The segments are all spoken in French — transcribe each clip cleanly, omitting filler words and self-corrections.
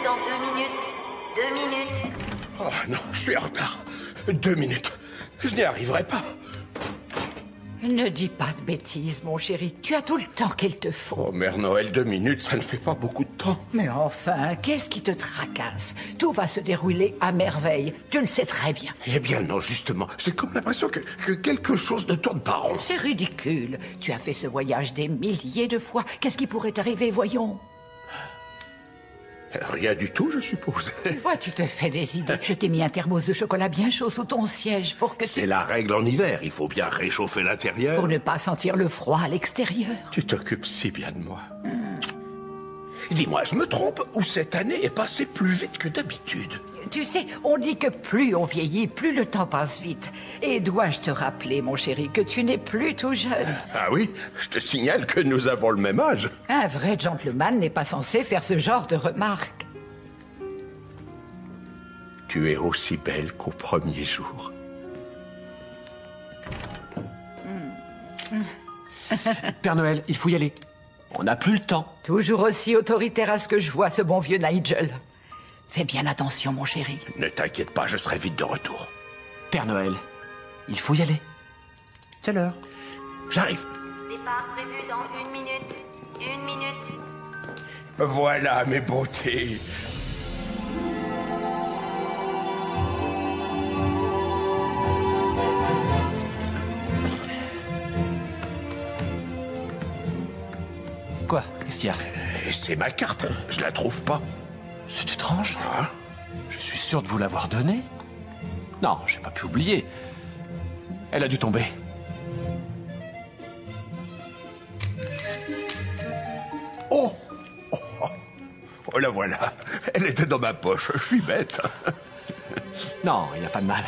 dans 2 minutes. 2 minutes. Oh non, je suis en retard. 2 minutes. Je n'y arriverai pas. Ne dis pas de bêtises, mon chéri. Tu as tout le temps qu'il te faut. Oh, Mère Noël, 2 minutes, ça ne fait pas beaucoup de temps. Mais enfin, qu'est-ce qui te tracasse? Tout va se dérouler à merveille. Tu le sais très bien. Eh bien non, justement, j'ai comme l'impression que quelque chose ne tourne pas rond. C'est ridicule. Tu as fait ce voyage des milliers de fois. Qu'est-ce qui pourrait t'arriver, voyons? Rien du tout, je suppose. Vois, tu te fais des idées. Je t'ai mis un thermos de chocolat bien chaud sous ton siège pour que tu... C'est la règle en hiver, il faut bien réchauffer l'intérieur. Pour ne pas sentir le froid à l'extérieur. Tu t'occupes si bien de moi. Dis-moi, je me trompe ou cette année est passée plus vite que d'habitude? Tu sais, on dit que plus on vieillit, plus le temps passe vite. Et dois-je te rappeler, mon chéri, que tu n'es plus tout jeune? Ah oui, je te signale que nous avons le même âge. Un vrai gentleman n'est pas censé faire ce genre de remarques. Tu es aussi belle qu'au premier jour. Père Noël, il faut y aller. On n'a plus le temps. Toujours aussi autoritaire à ce que je vois, ce bon vieux Nigel. Fais bien attention, mon chéri. Ne t'inquiète pas, je serai vite de retour. Père Noël, il faut y aller. C'est l'heure. J'arrive. Départ prévu dans 1 minute. 1 minute. Voilà mes beautés. Quoi? Qu'est-ce qu'il y a? C'est ma carte, je la trouve pas. C'est étrange. Hein? Je suis sûr de vous l'avoir donnée. Non, j'ai pas pu oublier. Elle a dû tomber. Oh, oh, oh. Oh, la voilà. Elle était dans ma poche, je suis bête. Non, il n'y a pas de mal.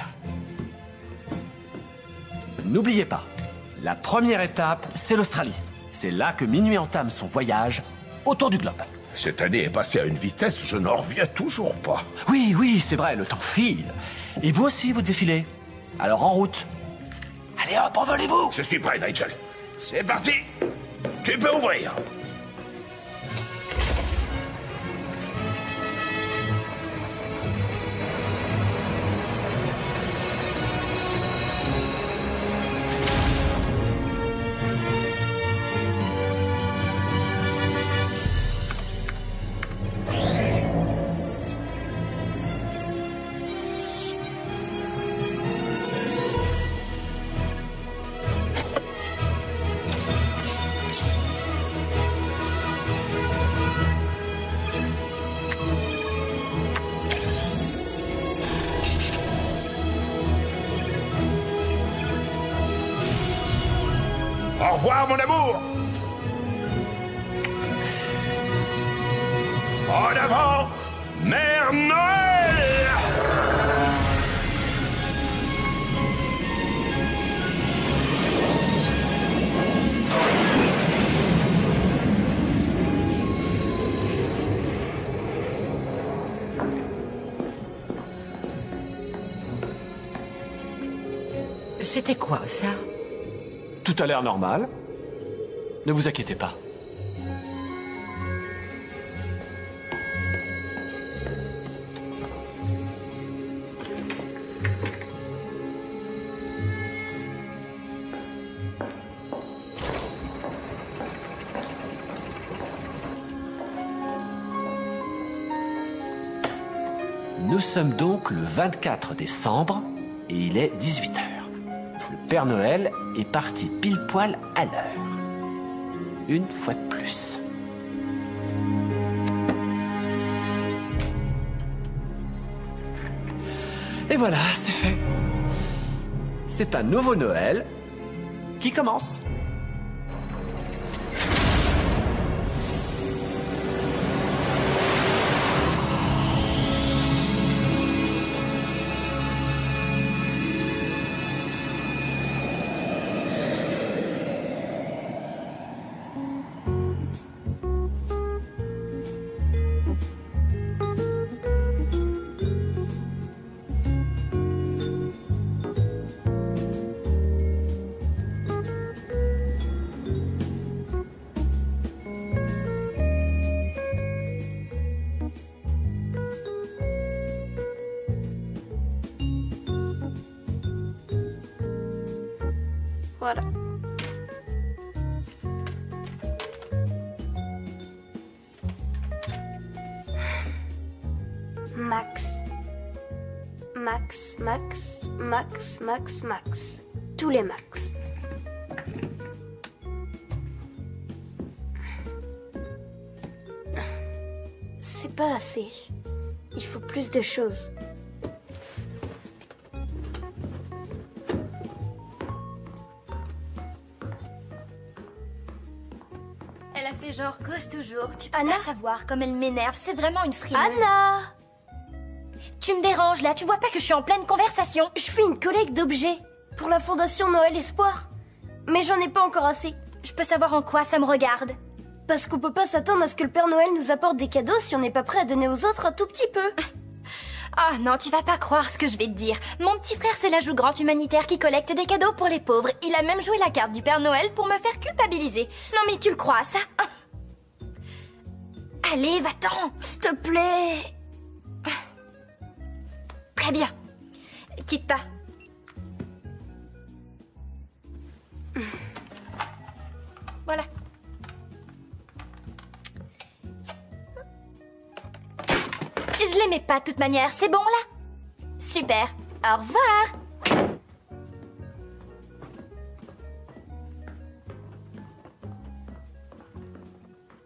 N'oubliez pas, la première étape, c'est l'Australie. C'est là que Minuit entame son voyage autour du globe. Cette année est passée à une vitesse, je n'en reviens toujours pas. Oui, oui, c'est vrai, le temps file. Et vous aussi, vous devez filer. Alors en route. Allez hop, envolez-vous! Je suis prêt, Nigel. C'est parti. Tu peux ouvrir. Au revoir, mon amour. En avant, Mère Noël. C'était quoi, ça? Tout a l'air normal. Ne vous inquiétez pas. Nous sommes donc le 24 décembre et il est 18h. Le Père Noël est parti pile poil à l'heure. Une fois de plus. Et voilà, c'est fait. C'est un nouveau Noël qui commence. Voilà. Max. Max, Max, Max, Max, Max. Tous les Max. C'est pas assez. Il faut plus de choses. Elle a fait genre cause toujours. Tu peux Anna pas savoir comme elle m'énerve. C'est vraiment une frileuse. Anna! Tu me déranges là. Tu vois pas que je suis en pleine conversation? Je fais une collecte d'objets pour la Fondation Noël Espoir. Mais j'en ai pas encore assez. Je peux savoir en quoi ça me regarde? Parce qu'on peut pas s'attendre à ce que le Père Noël nous apporte des cadeaux si on n'est pas prêt à donner aux autres un tout petit peu. Ah non, tu vas pas croire ce que je vais te dire. Mon petit frère se la joue grand humanitaire qui collecte des cadeaux pour les pauvres. Il a même joué la carte du Père Noël pour me faire culpabiliser. Non mais tu le crois, ça? Allez, va-t'en, S'il te plaît. Très bien. Quitte pas. Voilà. Je l'aimais pas de toute manière, c'est bon là? Super. Au revoir.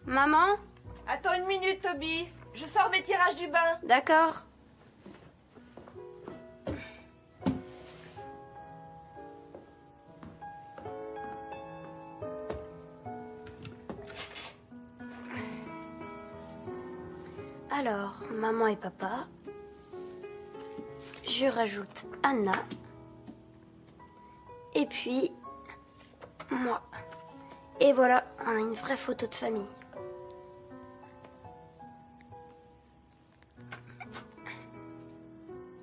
Maman? Attends une minute, Toby. Je sors mes tirages du bain. D'accord. Alors, maman et papa. Je rajoute Anna. Et puis, moi. Et voilà, on a une vraie photo de famille.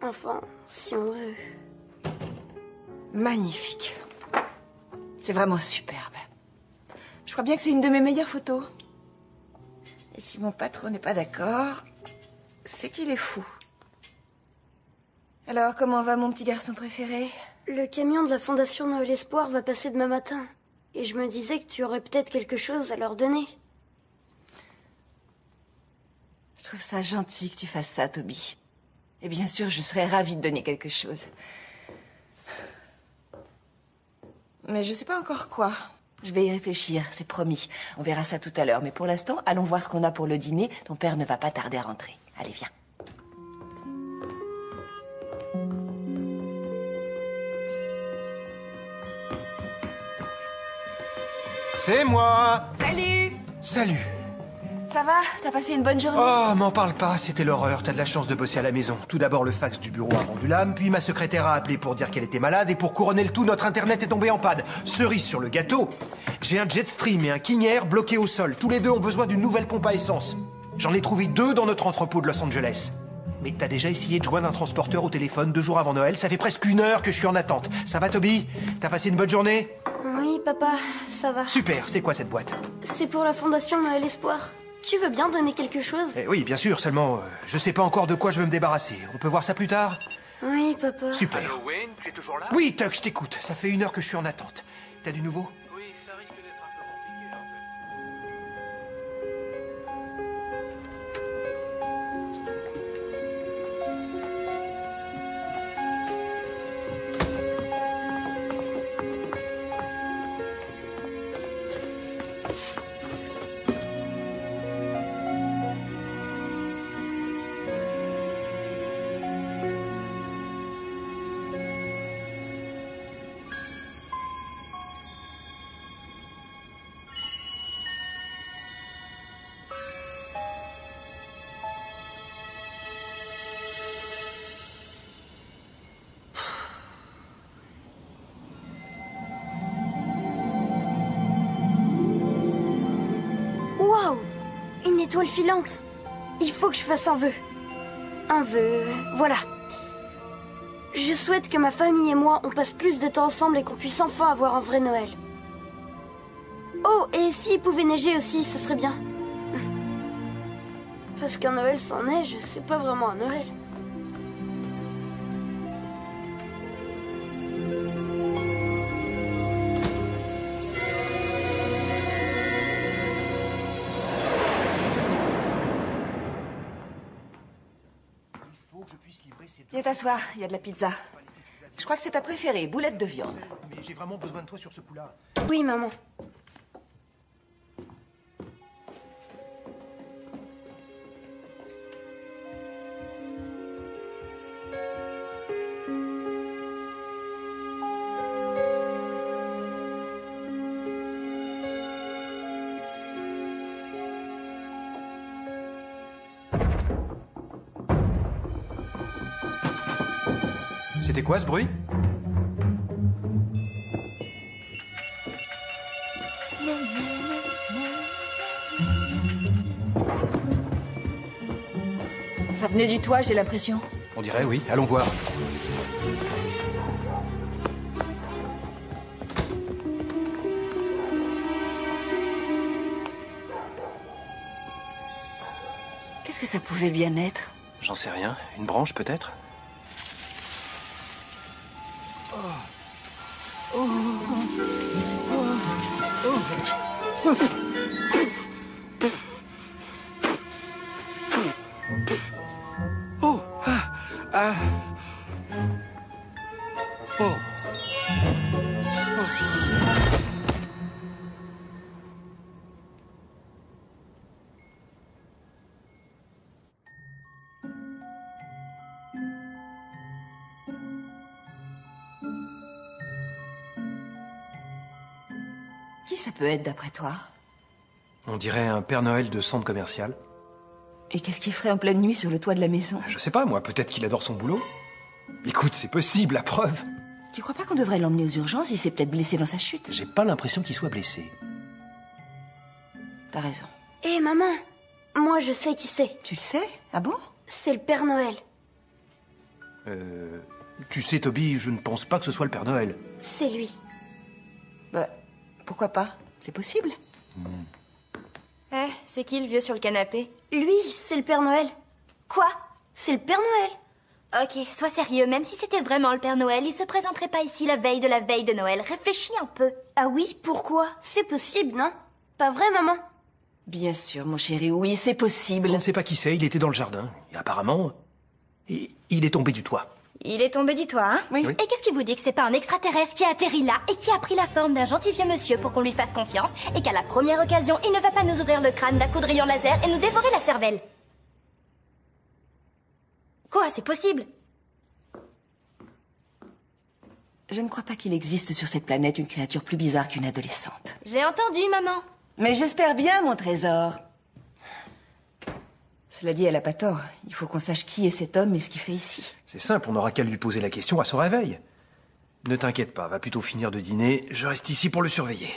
Enfin, si on veut. Magnifique. C'est vraiment superbe. Je crois bien que c'est une de mes meilleures photos. Et si mon patron n'est pas d'accord, c'est qu'il est fou. Alors, comment va mon petit garçon préféré? Le camion de la Fondation Noël Espoir va passer demain matin. Et je me disais que tu aurais peut-être quelque chose à leur donner. Je trouve ça gentil que tu fasses ça, Toby. Et bien sûr, je serais ravie de donner quelque chose. Mais je sais pas encore quoi. Je vais y réfléchir, c'est promis. On verra ça tout à l'heure. Mais pour l'instant, allons voir ce qu'on a pour le dîner. Ton père ne va pas tarder à rentrer. Allez, viens. C'est moi! Salut! Salut! Ça va? T'as passé une bonne journée? Oh, m'en parle pas, c'était l'horreur. T'as de la chance de bosser à la maison. Tout d'abord, le fax du bureau a rendu l'âme, puis ma secrétaire a appelé pour dire qu'elle était malade, et pour couronner le tout, notre internet est tombé en panne. Cerise sur le gâteau, j'ai un Jetstream et un King Air bloqués au sol. Tous les deux ont besoin d'une nouvelle pompe à essence. J'en ai trouvé 2 dans notre entrepôt de Los Angeles. Mais t'as déjà essayé de joindre un transporteur au téléphone 2 jours avant Noël? Ça fait presque 1 heure que je suis en attente. Ça va, Toby? T'as passé une bonne journée? Oui, papa, ça va. Super, c'est quoi cette boîte? C'est pour la Fondation Noël Espoir. Tu veux bien donner quelque chose? Oui, bien sûr, seulement, je sais pas encore de quoi je veux me débarrasser. On peut voir ça plus tard? Oui, papa. Super. Allô, Wayne, tu es toujours là? Oui, Tuck, je t'écoute. Ça fait 1 heure que je suis en attente. T'as du nouveau? Oui, ça risque d'être un peu compliqué, en fait. Waouh! Une étoile filante. Il faut que je fasse un vœu. Un vœu, voilà. Je souhaite que ma famille et moi, on passe plus de temps ensemble et qu'on puisse enfin avoir un vrai Noël. Oh, et s'il pouvait neiger aussi, ce serait bien. Parce qu'un Noël sans neige, c'est pas vraiment un Noël. Viens t'asseoir, il y a de la pizza. Je crois que c'est ta préférée, boulette de viande. Mais j'ai vraiment besoin de toi sur ce coup-là. Oui, maman. C'était quoi ce bruit? Ça venait du toit, j'ai l'impression. On dirait, oui. Allons voir. Qu'est-ce que ça pouvait bien être? J'en sais rien. Une branche, peut-être? Qui ça peut être, d'après toi? On dirait un Père Noël de centre commercial. Et qu'est-ce qu'il ferait en pleine nuit sur le toit de la maison? Je sais pas, moi. Peut-être qu'il adore son boulot. Écoute, c'est possible, la preuve. Tu crois pas qu'on devrait l'emmener aux urgences? Il s'est peut-être blessé dans sa chute. J'ai pas l'impression qu'il soit blessé. T'as raison. Hé, maman. Moi, je sais qui c'est. Tu le sais? Ah bon? C'est le Père Noël. Tu sais, Toby, je ne pense pas que ce soit le Père Noël. C'est lui. Bah, pourquoi pas? C'est possible. Eh, c'est qui le vieux sur le canapé? Lui, c'est le Père Noël. Quoi? C'est le Père Noël. Ok, sois sérieux, même si c'était vraiment le Père Noël, il se présenterait pas ici la veille de Noël. Réfléchis un peu. Ah oui, pourquoi? C'est possible, non? Pas vrai, maman? Bien sûr, mon chéri, oui, c'est possible. On ne sait pas qui c'est, il était dans le jardin. Et apparemment, il est tombé du toit. Il est tombé du toit, hein? Oui. Et qu'est-ce qui vous dit que c'est pas un extraterrestre qui a atterri là et qui a pris la forme d'un gentil vieux monsieur pour qu'on lui fasse confiance et qu'à la première occasion, il ne va pas nous ouvrir le crâne d'un coup de rayon laser et nous dévorer la cervelle? Quoi, c'est possible? Je ne crois pas qu'il existe sur cette planète une créature plus bizarre qu'une adolescente. J'ai entendu, maman. Mais j'espère bien, mon trésor. Cela dit, elle a pas tort. Il faut qu'on sache qui est cet homme et ce qu'il fait ici. C'est simple, on n'aura qu'à lui poser la question à son réveil. Ne t'inquiète pas, va plutôt finir de dîner. Je reste ici pour le surveiller.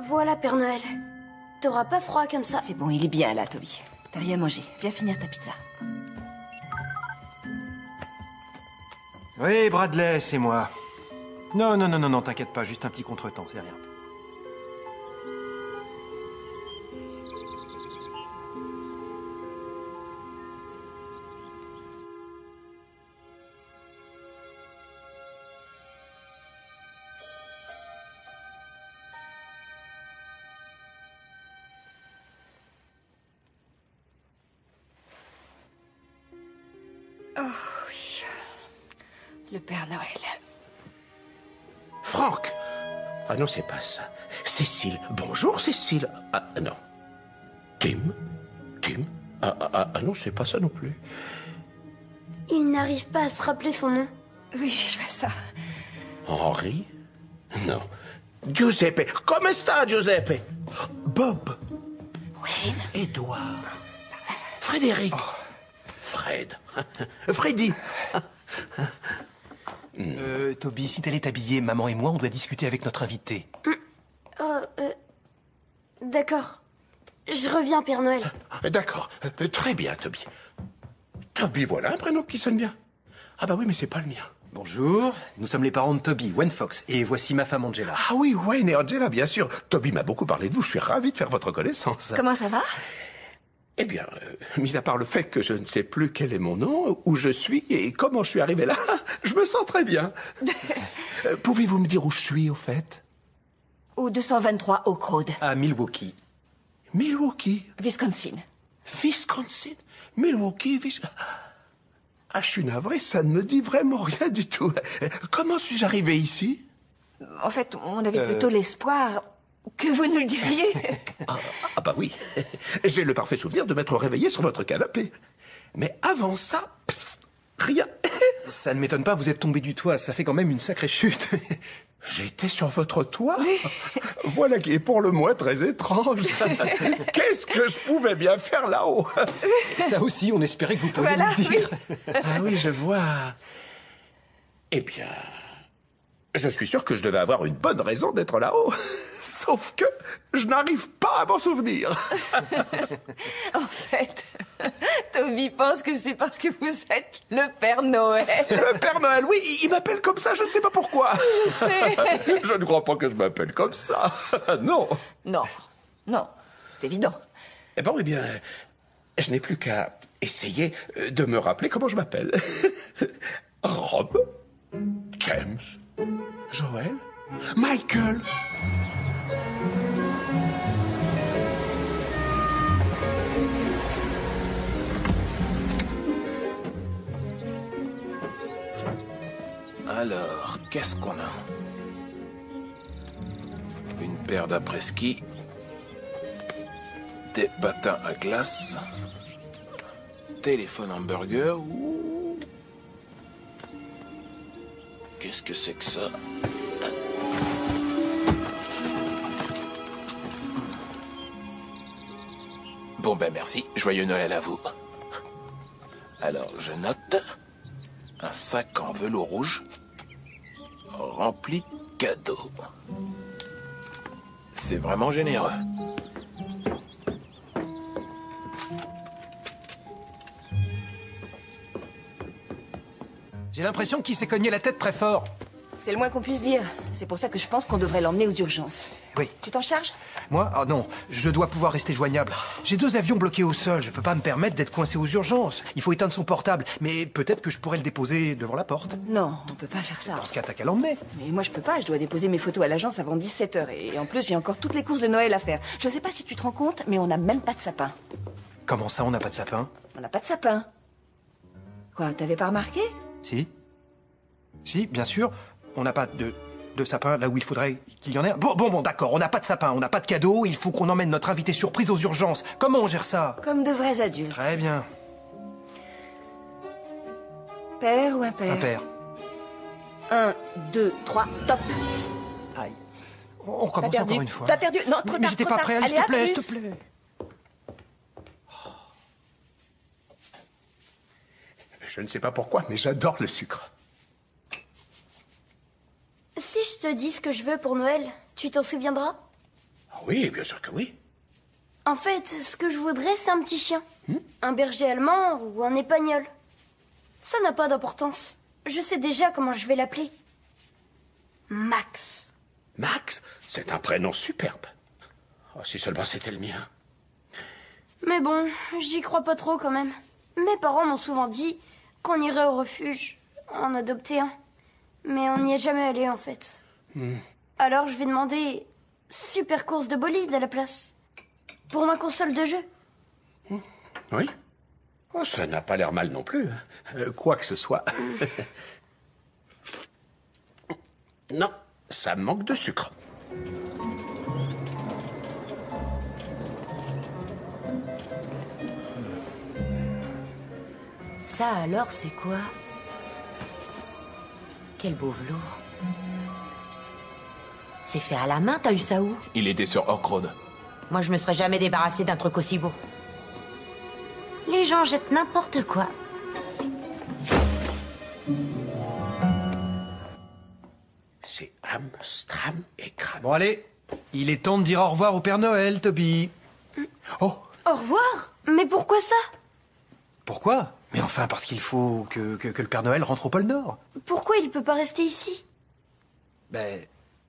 Voilà, Père Noël. T'auras pas froid comme ça. C'est bon, il est bien là, Toby. T'as rien mangé. Viens finir ta pizza. Oui, Bradley, c'est moi. Non, t'inquiète pas, juste un petit contretemps, c'est rien. Oh oui. Le Père Noël. Franck! Ah non, c'est pas ça. Cécile. Bonjour, Cécile. Ah non. Tim? Ah non, c'est pas ça non plus. Il n'arrive pas à se rappeler son nom. Oui, je vois ça. Henri? Non. Giuseppe. Come sta, Giuseppe? Bob. Wayne. Édouard. Frédéric. Fred. Freddy. Toby, si t'allais t'habiller, maman et moi, on doit discuter avec notre invité. D'accord. Je reviens, Père Noël. D'accord. Très bien, Toby. Toby, voilà un prénom qui sonne bien. Ah bah oui, mais c'est pas le mien. Bonjour, nous sommes les parents de Toby, Wayne Fox, et voici ma femme Angela. Ah oui, Wayne et Angela, bien sûr. Toby m'a beaucoup parlé de vous, je suis ravi de faire votre connaissance. Comment ça va? Eh bien, mis à part le fait que je ne sais plus quel est mon nom, où je suis et comment je suis arrivé là, je me sens très bien. Pouvez-vous me dire où je suis, au fait? Au 223 Oak Road, À Milwaukee. Milwaukee. Wisconsin. Wisconsin. Milwaukee, Ah, je suis navré, ça ne me dit vraiment rien du tout. Comment suis-je arrivé ici? En fait, on avait plutôt l'espoir que vous nous le diriez. Ah bah oui, j'ai le parfait souvenir de m'être réveillé sur votre canapé. Mais avant ça, rien. Ça ne m'étonne pas, vous êtes tombé du toit, ça fait quand même une sacrée chute. J'étais sur votre toit? Voilà qui est pour le moins très étrange. Qu'est-ce que je pouvais bien faire là-haut? Ça aussi, on espérait que vous pourriez Voilà, nous le dire. Ah oui, je vois. Eh bien, je suis sûr que je devais avoir une bonne raison d'être là-haut. Sauf que je n'arrive pas à m'en souvenir. En fait, Toby pense que c'est parce que vous êtes le Père Noël. Le Père Noël, oui, il m'appelle comme ça, je ne sais pas pourquoi. Je ne crois pas que je m'appelle comme ça. Non. Non, non, c'est évident. Eh bon, eh bien, je n'ai plus qu'à essayer de me rappeler comment je m'appelle. Rob, James, Joël, Michael. Alors, qu'est-ce qu'on a? Une paire d'après-ski, des patins à glace, téléphone hamburger. Ouh. Qu'est-ce que c'est que ça? Bon ben merci, joyeux Noël à vous. Alors je note un sac en velours rouge rempli de cadeaux. C'est vraiment généreux. J'ai l'impression qu'il s'est cogné la tête très fort. C'est le moins qu'on puisse dire. C'est pour ça que je pense qu'on devrait l'emmener aux urgences. Oui. Tu t'en charges? Moi? Ah non, je dois pouvoir rester joignable. J'ai 2 avions bloqués au sol, je peux pas me permettre d'être coincé aux urgences. Il faut éteindre son portable, mais peut-être que je pourrais le déposer devant la porte. Non, on peut pas faire ça. Dans ce cas, t'as qu'à l'emmener. Mais moi je peux pas, je dois déposer mes photos à l'agence avant 17h. Et en plus j'ai encore toutes les courses de Noël à faire. Je sais pas si tu te rends compte, mais on n'a même pas de sapin. Comment ça, on n'a pas de sapin? On n'a pas de sapin. Quoi, t'avais pas remarqué? Si. Si, bien sûr. On n'a pas de sapin là où il faudrait qu'il y en ait. Bon, d'accord, on n'a pas de sapin, on n'a pas de cadeau, il faut qu'on emmène notre invité surprise aux urgences. Comment on gère ça? Comme de vrais adultes. Très bien. Père ou impair? Impair. 1, 2, 3, top. Aïe. On recommence encore une fois. T'as perdu. Non, trop Mais tard, j'étais trop pas tard. prêt, Allez, s'il te à plaît, plus. s'il te plaît. Je ne sais pas pourquoi, mais j'adore le sucre. Si je te dis ce que je veux pour Noël, tu t'en souviendras? Oui, bien sûr que oui. En fait, ce que je voudrais, c'est un petit chien. Un berger allemand ou un épagnol. Ça n'a pas d'importance. Je sais déjà comment je vais l'appeler. Max. Max, c'est un prénom superbe. Oh, si seulement c'était le mien. Mais bon, j'y crois pas trop quand même. Mes parents m'ont souvent dit qu'on irait au refuge en adopter un. Mais on n'y est jamais allé en fait. Alors je vais demander super course de bolide à la place. Pour ma console de jeu. Oui. Oh, ça n'a pas l'air mal non plus. Quoi que ce soit. Non, ça manque de sucre. Ça alors, c'est quoi? Quel beau velours. C'est fait à la main, t'as eu ça où? Il était sur Orc Road. Moi, je me serais jamais débarrassé d'un truc aussi beau. Les gens jettent n'importe quoi. C'est Amstram et Kram. Bon, allez. Il est temps de dire au revoir au Père Noël, Toby. Oh, Au revoir? Mais pourquoi ça? Pourquoi? Mais enfin, parce qu'il faut que le Père Noël rentre au pôle Nord. Pourquoi il peut pas rester ici? Ben,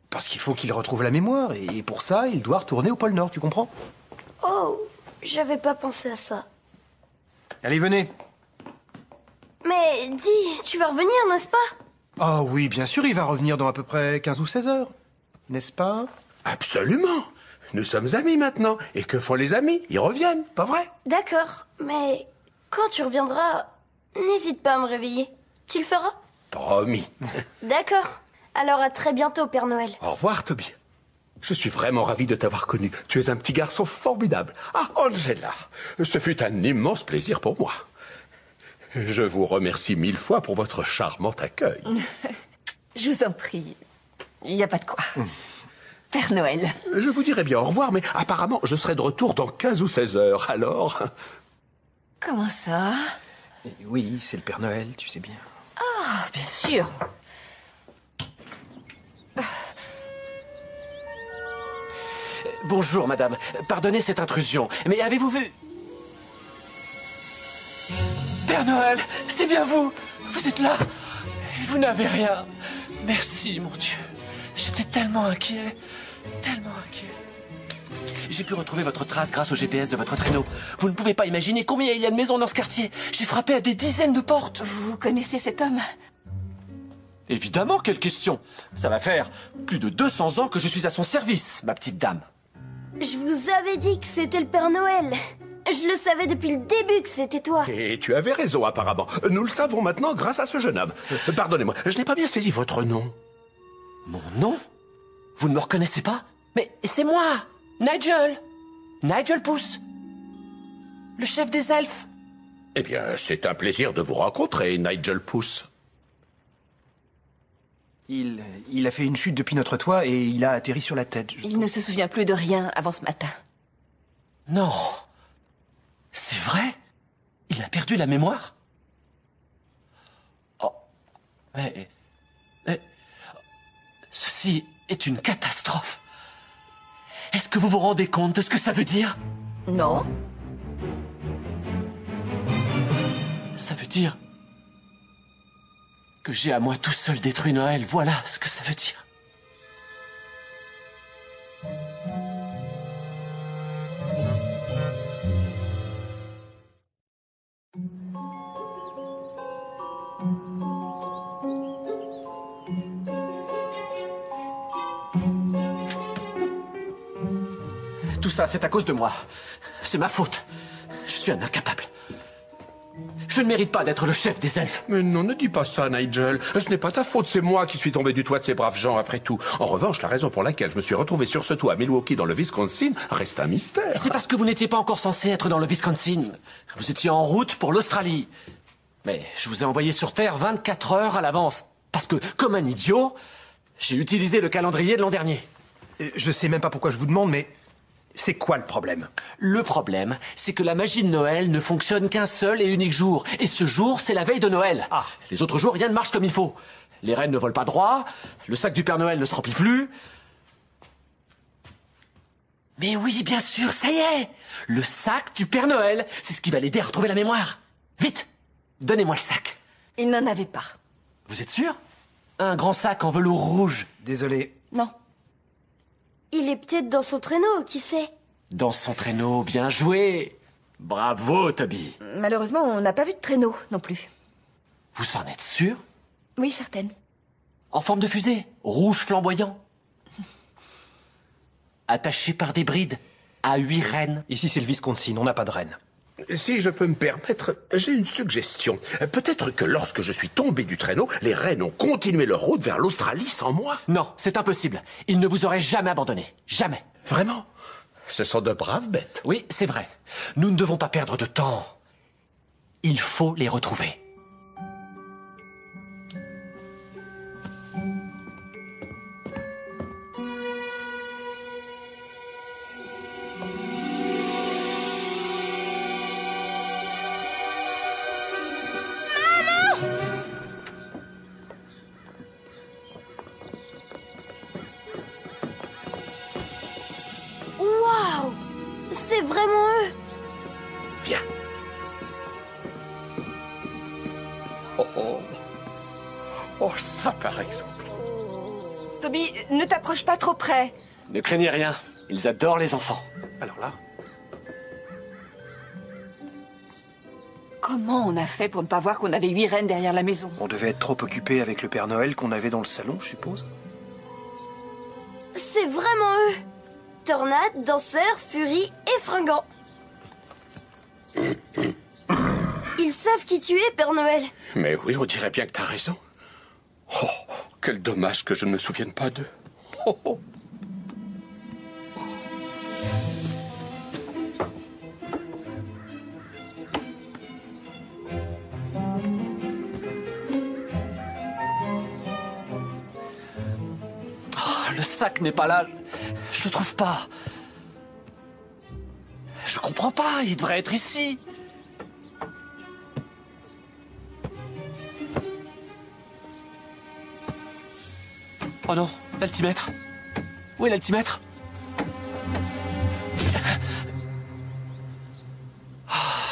parce qu'il faut qu'il retrouve la mémoire, et pour ça, il doit retourner au pôle Nord, tu comprends? Oh, j'avais pas pensé à ça. Allez, venez. Mais dis, tu vas revenir, n'est-ce pas? Ah oui, bien sûr, il va revenir dans à peu près 15 ou 16 heures. N'est-ce pas? absolument. Nous sommes amis maintenant. Et que font les amis? Ils reviennent, pas vrai? D'accord, mais quand tu reviendras, N'hésite pas à me réveiller. Tu le feras? Promis. D'accord. Alors à très bientôt, Père Noël. Au revoir, Toby. Je suis vraiment ravi de t'avoir connu. Tu es un petit garçon formidable. Ah, Angela, ce fut un immense plaisir pour moi. Je vous remercie 1000 fois pour votre charmant accueil. Je vous en prie. Il n'y a pas de quoi. Père Noël. Je vous dirai bien au revoir, mais apparemment, je serai de retour dans 15 ou 16 heures, alors... Comment ça? Oui, c'est le Père Noël, tu sais bien. Ah, bien sûr. Bonjour, madame. Pardonnez cette intrusion, mais avez-vous vu... Père Noël, c'est bien vous. Vous êtes là. Et vous n'avez rien. Merci, mon Dieu. J'étais tellement inquiet. Tellement inquiet. J'ai pu retrouver votre trace grâce au GPS de votre traîneau. Vous ne pouvez pas imaginer combien il y a de maisons dans ce quartier. J'ai frappé à des dizaines de portes. Vous connaissez cet homme? Évidemment, quelle question. Ça va faire plus de 200 ans que je suis à son service, ma petite dame. Je vous avais dit que c'était le Père Noël. Je le savais depuis le début que c'était toi. Et tu avais raison, apparemment. Nous le savons maintenant grâce à ce jeune homme. Pardonnez-moi, je n'ai pas bien saisi votre nom. Mon nom? Vous ne me reconnaissez pas? Mais c'est moi, Nigel. Nigel Pouce. Le chef des elfes. Eh bien, c'est un plaisir de vous rencontrer, Nigel Pouce. Il a fait une chute depuis notre toit et il a atterri sur la tête. Il ne se souvient plus de rien avant ce matin. Non. C'est vrai? Il a perdu la mémoire? Oh. Mais... Ceci est une catastrophe. Est-ce que vous vous rendez compte de ce que ça veut dire? Non. Ça veut dire que j'ai à moi tout seul détruit Noël. Voilà ce que ça veut dire. Tout ça, c'est à cause de moi. C'est ma faute. Je suis un incapable. Je ne mérite pas d'être le chef des elfes. Mais non, ne dis pas ça, Nigel. Ce n'est pas ta faute, c'est moi qui suis tombé du toit de ces braves gens, après tout. En revanche, la raison pour laquelle je me suis retrouvé sur ce toit à Milwaukee, dans le Wisconsin, reste un mystère. C'est parce que vous n'étiez pas encore censé être dans le Wisconsin. Vous étiez en route pour l'Australie. Mais je vous ai envoyé sur Terre 24 heures à l'avance. Parce que, comme un idiot, j'ai utilisé le calendrier de l'an dernier. Je sais même pas pourquoi je vous demande, mais... c'est quoi le problème? Le problème, c'est que la magie de Noël ne fonctionne qu'un seul et unique jour. Et ce jour, c'est la veille de Noël. Ah. Les autres jours, rien ne marche comme il faut. Les rennes ne volent pas droit, le sac du Père Noël ne se remplit plus. Mais oui, bien sûr, ça y est! Le sac du Père Noël, c'est ce qui va l'aider à retrouver la mémoire. Vite! Donnez-moi le sac. Il n'en avait pas. Vous êtes sûr? Un grand sac en velours rouge. Désolé. Non. Il est peut-être dans son traîneau, qui sait? Dans son traîneau, bien joué. Bravo, Toby. Malheureusement, on n'a pas vu de traîneau non plus. Vous en êtes sûr? Oui, certaine. En forme de fusée, rouge flamboyant. Attaché par des brides à 8 rennes. Ici, c'est le Wisconsin, on n'a pas de reine. Si je peux me permettre, j'ai une suggestion. Peut-être que lorsque je suis tombé du traîneau, les rennes ont continué leur route vers l'Australie sans moi. Non, c'est impossible. Ils ne vous auraient jamais abandonné. Jamais. Vraiment? Ce sont de braves bêtes. Oui, c'est vrai. Nous ne devons pas perdre de temps. Il faut les retrouver. Waouh! C'est vraiment eux! Viens. Oh, oh. Oh, ça, par exemple. Toby, ne t'approche pas trop près. Ne craignez rien. Ils adorent les enfants. Alors là... Comment on a fait pour ne pas voir qu'on avait 8 rennes derrière la maison? on devait être trop occupé avec le Père Noël qu'on avait dans le salon, je suppose. C'est vraiment eux! Tornade, danseur, furie et fringant. Ils savent qui tu es, Père Noël. Mais oui, on dirait bien que t'as raison. Oh, quel dommage que je ne me souvienne pas d'eux. Oh, oh. Le sac n'est pas là. Je le trouve pas. Je comprends pas, il devrait être ici. Oh non, l'altimètre. Où est l'altimètre?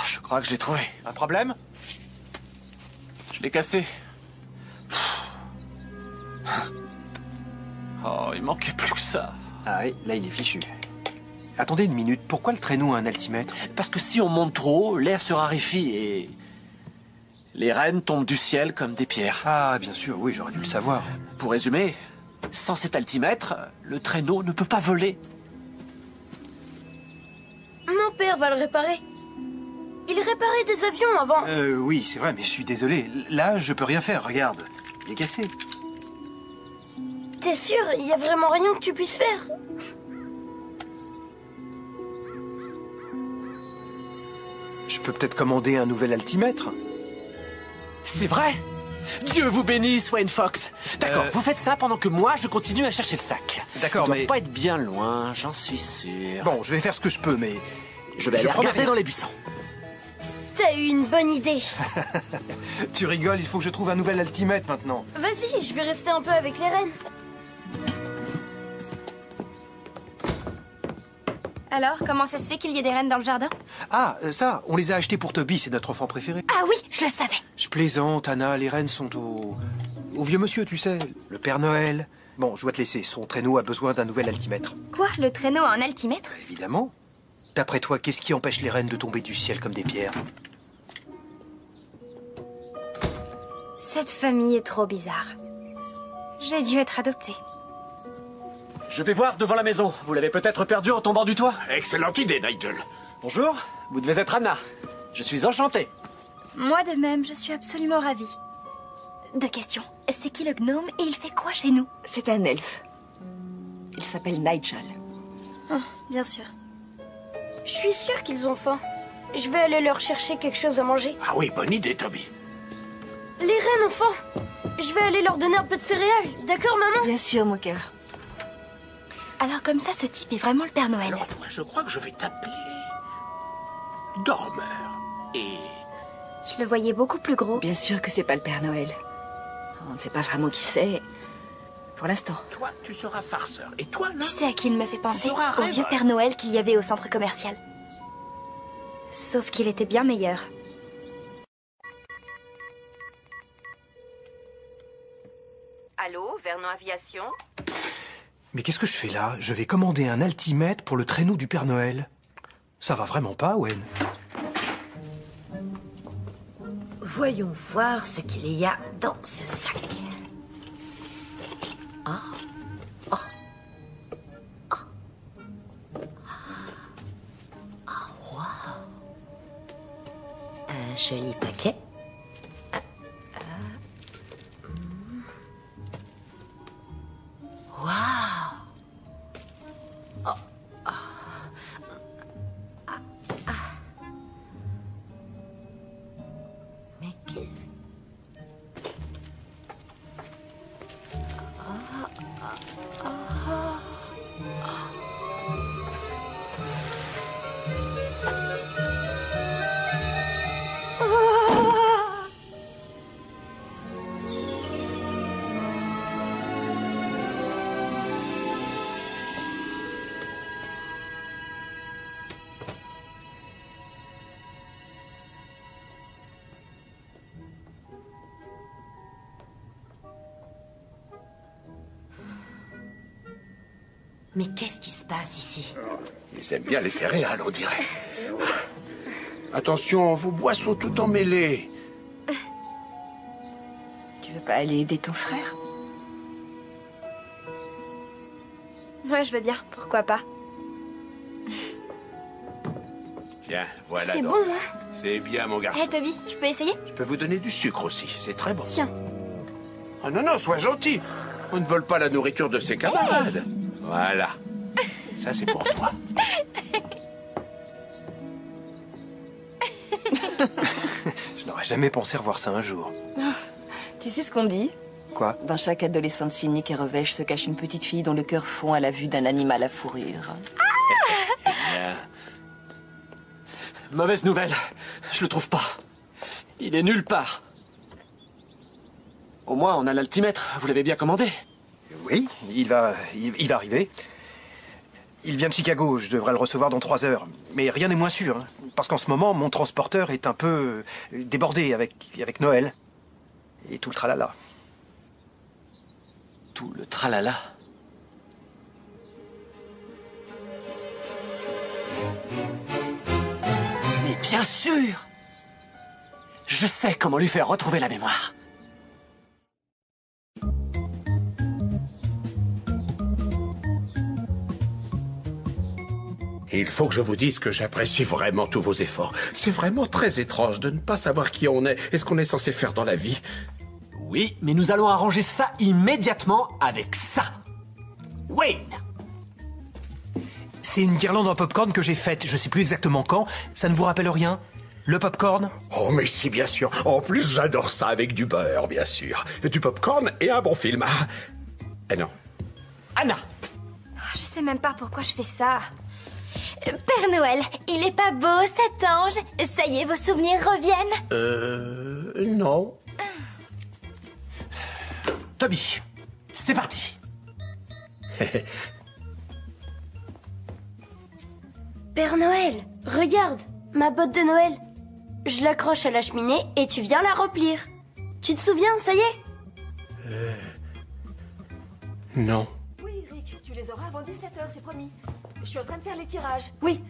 Je crois que je l'ai trouvé. Un problème? Je l'ai cassé. Oh, il manquait plus que ça. Ah oui, là il est fichu. Attendez une minute, pourquoi le traîneau a un altimètre? Parce que si on monte trop haut, l'air se raréfie et... les rennes tombent du ciel comme des pierres. Ah, bien sûr, oui, j'aurais dû le savoir. Pour résumer, sans cet altimètre, le traîneau ne peut pas voler. Mon père va le réparer. Il réparait des avions avant. Oui, c'est vrai, mais je suis désolé. Là, je peux rien faire, regarde. Il est cassé. T'es sûr? Il y a vraiment rien que tu puisses faire? Je peux peut-être commander un nouvel altimètre? C'est vrai? Dieu vous bénisse, Wayne Fox. D'accord, vous faites ça pendant que moi, je continue à chercher le sac. D'accord, Il mais... doit pas être bien loin, j'en suis sûr. Bon, je vais faire ce que je peux, mais... Je vais aller regarder dans les buissons. T'as eu une bonne idée. Tu rigoles, il faut que je trouve un nouvel altimètre maintenant. Vas-y, je vais rester un peu avec les rennes. Alors, comment ça se fait qu'il y ait des rennes dans le jardin? Ah, ça, on les a achetés pour Toby, c'est notre enfant préféré. Ah oui, je le savais. Je plaisante, Anna, les rennes sont au vieux monsieur, tu sais, le Père Noël. Bon, je dois te laisser, son traîneau a besoin d'un nouvel altimètre. Quoi? Le traîneau a un altimètre? Évidemment. D'après toi, qu'est-ce qui empêche les rennes de tomber du ciel comme des pierres? Cette famille est trop bizarre. J'ai dû être adoptée. Je vais voir devant la maison. Vous l'avez peut-être perdu en tombant du toit. Excellente idée, Nigel. Bonjour, vous devez être Anna. Je suis enchanté. Moi de même, je suis absolument ravie. Deux questions. C'est qui le gnome et il fait quoi chez nous? C'est un elfe. Il s'appelle Nigel. Oh, bien sûr. Je suis sûre qu'ils ont faim. Je vais aller leur chercher quelque chose à manger. Ah oui, bonne idée, Toby. Les rennes ont faim. Je vais aller leur donner un peu de céréales. D'accord, maman? Bien sûr, mon cœur. Alors comme ça, ce type est vraiment le Père Noël. Alors toi, je crois que je vais t'appeler... Dormeur. Et... Je le voyais beaucoup plus gros. Bien sûr que c'est pas le Père Noël. On ne sait pas vraiment qui c'est. Pour l'instant. toi, tu seras farceur. Et toi, là... Tu sais à qui il me fait penser? seras Au rêveur. vieux Père Noël qu'il y avait au centre commercial. Sauf qu'il était bien meilleur. Allô, Vernon Aviation? Mais qu'est-ce que je fais là? Je vais commander un altimètre pour le traîneau du Père Noël. Ça va vraiment pas, Owen? Voyons voir ce qu'il y a dans ce sac. Ah. Oh. Oh. Ah, wow. Un joli paquet. Waouh. Oh. Ah. Ah. Ah. Mais quel... Mais qu'est-ce qui se passe ici? Ils aiment bien les céréales, on dirait. Attention, vos bois sont tout emmêlés. Tu veux pas aller aider ton frère? Moi, je veux bien. Pourquoi pas? Tiens, voilà C'est donc. bon, hein? C'est bien, mon Hé, garçon. Toby, je peux essayer? Je peux vous donner du sucre aussi, c'est très bon. Tiens. Oh non, non, sois gentil. On ne vole pas la nourriture de ses camarades. Voilà. Ça, c'est pour toi. Je n'aurais jamais pensé revoir ça un jour. Tu sais ce qu'on dit? Quoi? Dans chaque adolescente cynique et revêche se cache une petite fille dont le cœur fond à la vue d'un animal à fourrure. Mauvaise nouvelle. Je le trouve pas. Il est nulle part. Au moins, on a l'altimètre. Vous l'avez bien commandé. Oui, il va arriver. Il vient de Chicago, je devrais le recevoir dans 3 heures. Mais rien n'est moins sûr, hein, parce qu'en ce moment, mon transporteur est un peu débordé avec Noël. Et tout le tralala. Tout le tralala. Mais bien sûr! Je sais comment lui faire retrouver la mémoire. Il faut que je vous dise que j'apprécie vraiment tous vos efforts. C'est vraiment très étrange de ne pas savoir qui on est et ce qu'on est censé faire dans la vie. Oui, mais nous allons arranger ça immédiatement avec ça. Wayne! C'est une guirlande en popcorn que j'ai faite, je sais plus exactement quand. Ça ne vous rappelle rien? Le popcorn? Oh, mais si, bien sûr. En plus, j'adore ça avec du beurre, bien sûr. Du popcorn et un bon film. Ah non. Anna! Je sais même pas pourquoi je fais ça. Père Noël, il est pas beau cet ange? Ça y est, vos souvenirs reviennent? Non. Toby, c'est parti. Père Noël, regarde, ma botte de Noël. Je l'accroche à la cheminée et tu viens la replier. Tu te souviens, ça y est? Non. Oui, Rick, tu les auras avant 17h, c'est promis. Je suis en train de faire les tirages. Oui.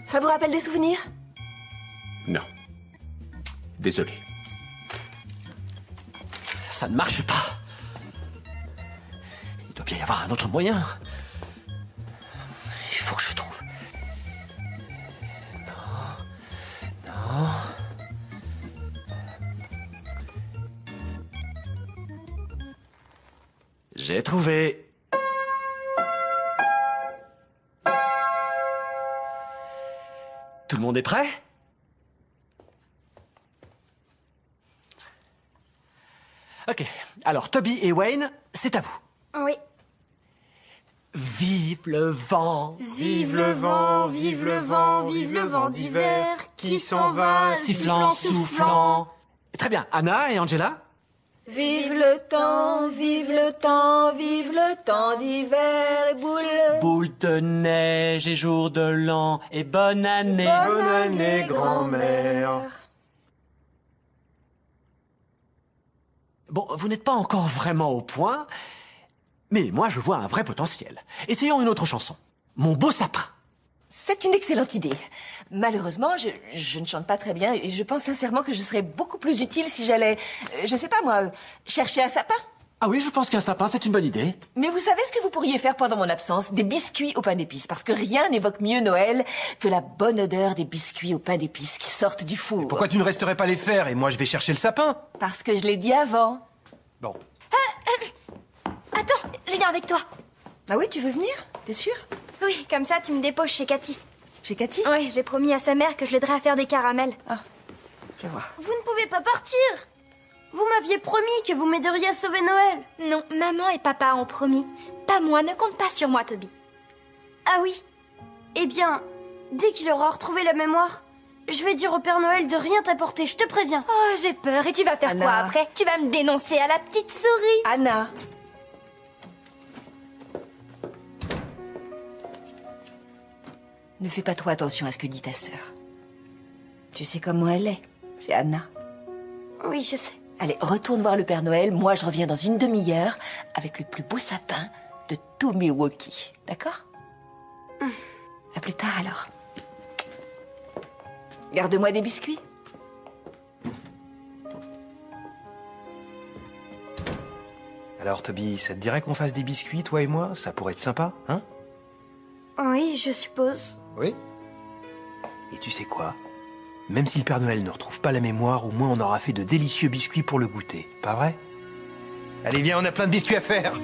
Ça vous rappelle des souvenirs? Non. Désolé. Ça ne marche pas. Il doit bien y avoir un autre moyen. Il faut que je trouve. Non. J'ai trouvé. Tout le monde est prêt? Ok, alors Toby et Wayne, c'est à vous. Oui. Vive le vent, vive le vent, vive le vent, vive le vent d'hiver qui s'en va, sifflant, soufflant. Très bien, Anna et Angela? Vive le temps, vive le temps, vive le temps d'hiver et boule. Boule de neige et jour de l'an et bonne année. Bonne année, grand-mère. Bon, vous n'êtes pas encore vraiment au point, mais moi je vois un vrai potentiel. Essayons une autre chanson. Mon beau sapin. C'est une excellente idée. Malheureusement, je ne chante pas très bien et je pense sincèrement que je serais beaucoup plus utile si j'allais, je sais pas moi, chercher un sapin. Ah oui, je pense qu'un sapin, c'est une bonne idée. Mais vous savez ce que vous pourriez faire pendant mon absence? Des biscuits au pain d'épices, parce que rien n'évoque mieux Noël que la bonne odeur des biscuits au pain d'épices qui sortent du four. Pourquoi tu ne resterais pas les faire et moi je vais chercher le sapin? Parce que je l'ai dit avant. Bon. Attends, je viens avec toi. Ah oui, tu veux venir? T'es sûre? Oui, comme ça tu me déposes chez Cathy. Chez Cathy? Oui, j'ai promis à sa mère que je l'aiderais à faire des caramels. Ah, je vois. Vous ne pouvez pas partir. Vous m'aviez promis que vous m'aideriez à sauver Noël. Non, maman et papa ont promis. Pas moi, ne compte pas sur moi, Toby. Ah oui. Eh bien, dès qu'il aura retrouvé la mémoire, je vais dire au Père Noël de rien t'apporter, je te préviens. Oh, j'ai peur. Et tu vas faire Anna. quoi après? Tu vas me dénoncer à la petite souris. Anna. Ne fais pas trop attention à ce que dit ta sœur. Tu sais comment elle est. C'est Anna. Oui, je sais. Allez, retourne voir le Père Noël. Moi, je reviens dans une demi-heure avec le plus beau sapin de tout Milwaukee. D'accord? À plus tard, alors. Garde-moi des biscuits. Alors Toby, ça te dirait qu'on fasse des biscuits, toi et moi? Ça pourrait être sympa, hein? Oui, je suppose. Oui. Et tu sais quoi? Même si le Père Noël ne retrouve pas la mémoire, au moins on aura fait de délicieux biscuits pour le goûter. Pas vrai? Allez, viens, on a plein de biscuits à faire.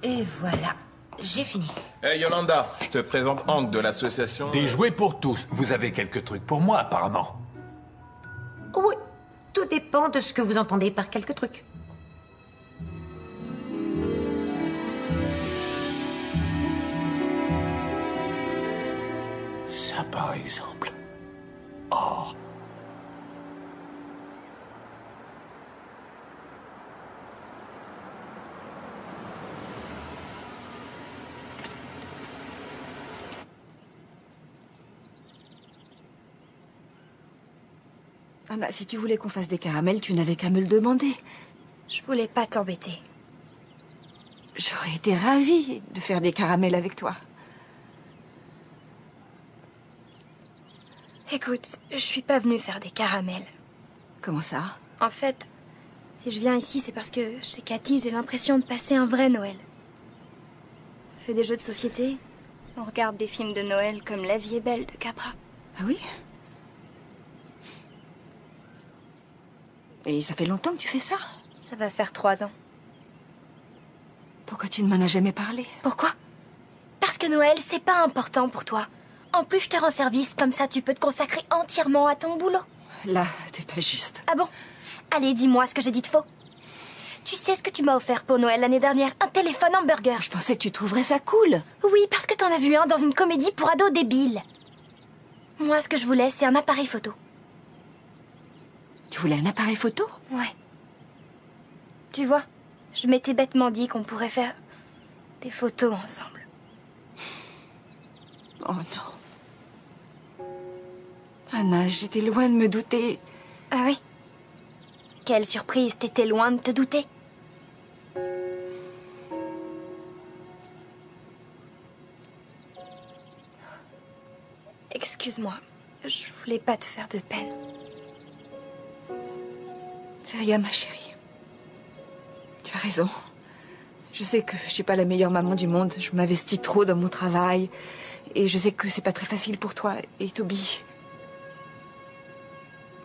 Et voilà, j'ai fini. Hey Yolanda, je te présente Hank de l'association... Des jouets pour tous. Vous avez quelques trucs pour moi, apparemment. Oui, tout dépend de ce que vous entendez par quelques trucs. Ça, par exemple. Oh. Anna, si tu voulais qu'on fasse des caramels, tu n'avais qu'à me le demander. Je voulais pas t'embêter. J'aurais été ravie de faire des caramels avec toi. Écoute, je suis pas venue faire des caramels. Comment ça? En fait, si je viens ici, c'est parce que chez Cathy, j'ai l'impression de passer un vrai Noël. On fait des jeux de société, on regarde des films de Noël comme La vie est belle de Capra. Ah oui? Et ça fait longtemps que tu fais ça? Ça va faire 3 ans. Pourquoi tu ne m'en as jamais parlé? Pourquoi? Parce que Noël, c'est pas important pour toi. En plus, je te rends service, comme ça tu peux te consacrer entièrement à ton boulot. Là, t'es pas juste. Ah bon? Allez, dis-moi ce que j'ai dit de faux. Tu sais ce que tu m'as offert pour Noël l'année dernière? Un téléphone hamburger. Je pensais que tu trouverais ça cool. Oui, parce que t'en as vu un dans une comédie pour ados débiles. Moi, ce que je voulais, c'est un appareil photo. Tu voulais un appareil photo? Ouais. Tu vois, je m'étais bêtement dit qu'on pourrait faire des photos ensemble. Oh non. Anna, j'étais loin de me douter. Ah oui? Quelle surprise, t'étais loin de te douter. Excuse-moi, je voulais pas te faire de peine. C'est rien, ma chérie. Tu as raison. Je sais que je suis pas la meilleure maman du monde. Je m'investis trop dans mon travail. Et je sais que c'est pas très facile pour toi et Toby.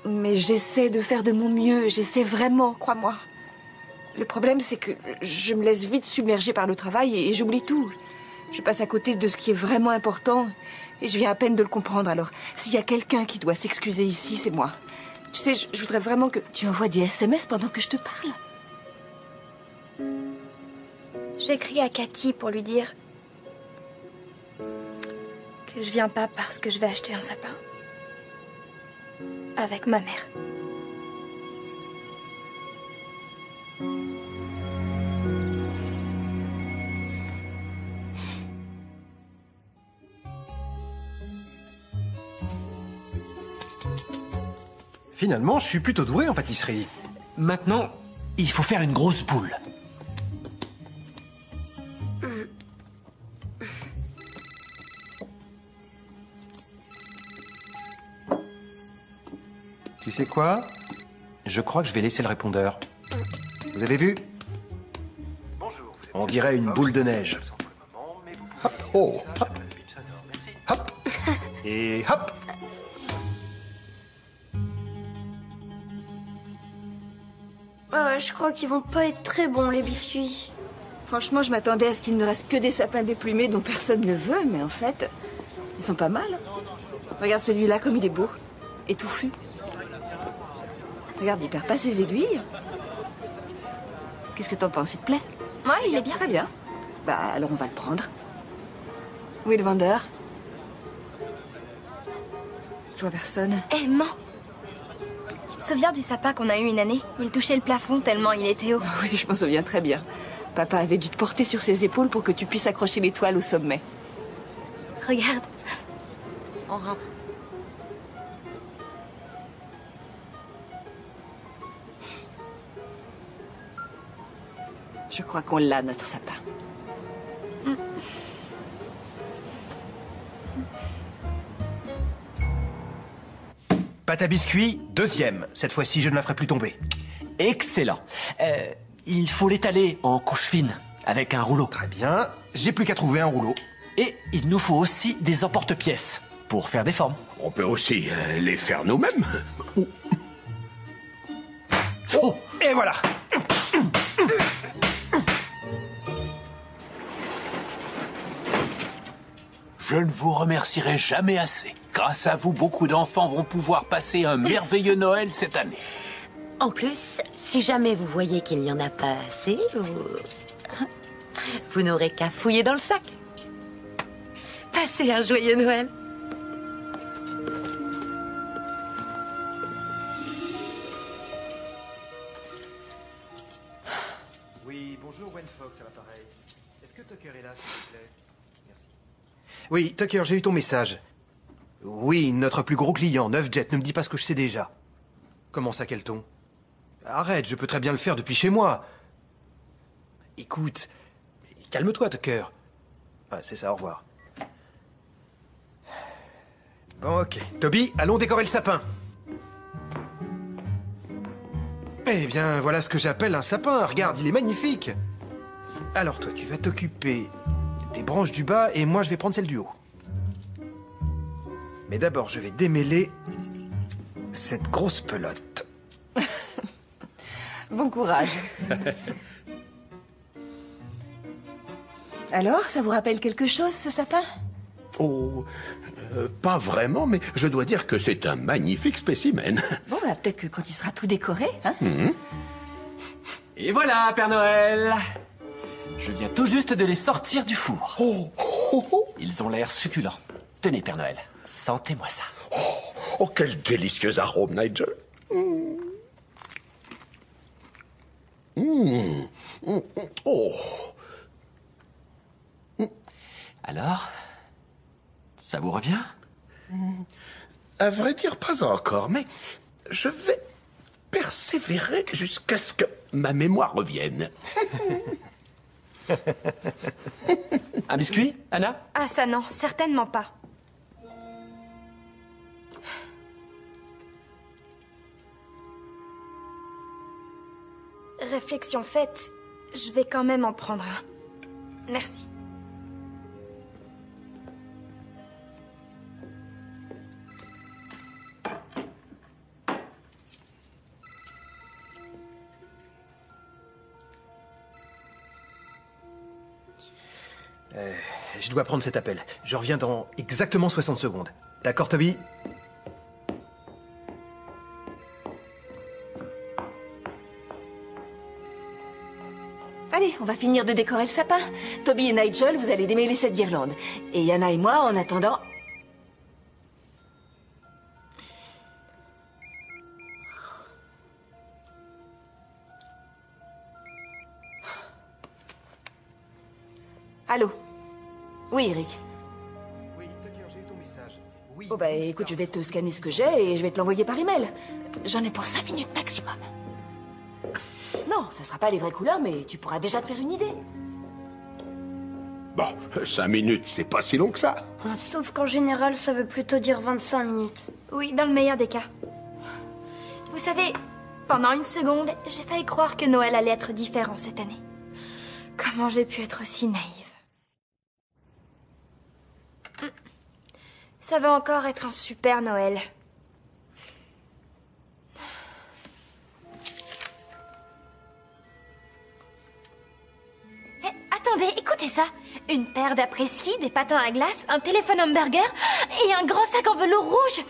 Mais j'essaie de faire de mon mieux. J'essaie vraiment, crois-moi. Le problème, c'est que je me laisse vite submerger par le travail et j'oublie tout. Je passe à côté de ce qui est vraiment important et je viens à peine de le comprendre. Alors, s'il y a quelqu'un qui doit s'excuser ici, c'est moi. Tu sais, je voudrais vraiment que tu envoies des SMS pendant que je te parle. J'écris à Cathy pour lui dire que je viens pas parce que je vais acheter un sapin. Avec ma mère. Finalement, je suis plutôt doué en pâtisserie. Maintenant, il faut faire une grosse boule. Tu sais quoi? Je crois que je vais laisser le répondeur. Vous avez vu? On dirait une boule de neige. Hop, oh, hop. Hop. Et hop. Je crois qu'ils vont pas être très bons, les biscuits. Franchement, je m'attendais à ce qu'il ne reste que des sapins déplumés dont personne ne veut, mais en fait, ils sont pas mal. Regarde celui-là comme il est beau et touffu. Regarde, il perd pas ses aiguilles. Qu'est-ce que t'en penses? Il te plaît? Ouais, il est bien. Très bien. Bah, alors on va le prendre. Où est le vendeur? Je vois personne. Eh, mens! Tu te souviens du sapin qu'on a eu une année? Il touchait le plafond tellement il était haut. Oui, je m'en souviens très bien. Papa avait dû te porter sur ses épaules pour que tu puisses accrocher l'étoile au sommet. Regarde. On rentre. Je crois qu'on l'a, notre sapin. Pâte à biscuits, deuxième. Cette fois-ci, je ne la ferai plus tomber. Excellent. Il faut l'étaler en couche fine, avec un rouleau. Très bien. J'ai plus qu'à trouver un rouleau. Et il nous faut aussi des emporte-pièces pour faire des formes. On peut aussi les faire nous-mêmes. Oh, et voilà. Je ne vous remercierai jamais assez. Grâce à vous, beaucoup d'enfants vont pouvoir passer un merveilleux Noël cette année. En plus, si jamais vous voyez qu'il n'y en a pas assez, vous n'aurez qu'à fouiller dans le sac. Passez un joyeux Noël. Oui, bonjour Gwen Fox à l'appareil. Est-ce que Tucker est là, s'il vous plaît? Merci. Oui, Tucker, j'ai eu ton message. Oui, notre plus gros client, 9 Jet, ne me dis pas ce que je sais déjà. Comment ça, quel ton? Arrête, je peux très bien le faire depuis chez moi. Écoute, calme-toi, Tucker. Ah, c'est ça, au revoir. Bon, ok. Toby, allons décorer le sapin. Eh bien, voilà ce que j'appelle un sapin. Regarde, il est magnifique. Alors toi, tu vas t'occuper des branches du bas et moi, je vais prendre celle du haut. Mais d'abord, je vais démêler cette grosse pelote. Bon courage. Alors, ça vous rappelle quelque chose, ce sapin? Oh, pas vraiment, mais je dois dire que c'est un magnifique spécimen. Bon, bah, peut-être que quand il sera tout décoré, hein. Et voilà, Père Noël. Je viens tout juste de les sortir du four. Ils ont l'air succulents. Tenez, Père Noël, sentez-moi ça. Oh, quel délicieux arôme, Nigel. Oh. Alors, ça vous revient? À vrai dire, pas encore, mais je vais persévérer jusqu'à ce que ma mémoire revienne. Un biscuit, Anna? Ah ça non, certainement pas. Réflexion faite, je vais quand même en prendre un. Merci. Je dois prendre cet appel. Je reviens dans exactement 60 secondes. D'accord, Toby? Allez, on va finir de décorer le sapin. Toby et Nigel, vous allez démêler cette guirlande. Et Yana et moi, en attendant... Allô? Oui, Eric. Oui, Tucker, j'ai eu ton message. Oui. Oh bah écoute, je vais te scanner ce que j'ai et je vais te l'envoyer par email. J'en ai pour 5 minutes maximum. Non, ça sera pas les vraies couleurs, mais tu pourras déjà te faire une idée. Bon, 5 minutes, c'est pas si long que ça. Sauf qu'en général, ça veut plutôt dire 25 minutes. Oui, dans le meilleur des cas. Vous savez, pendant une seconde, j'ai failli croire que Noël allait être différent cette année. Comment j'ai pu être si naïve? Ça va encore être un super Noël. Eh, attendez, écoutez ça. Une paire d'après-ski, des patins à glace, un téléphone hamburger et un grand sac en velours rouge.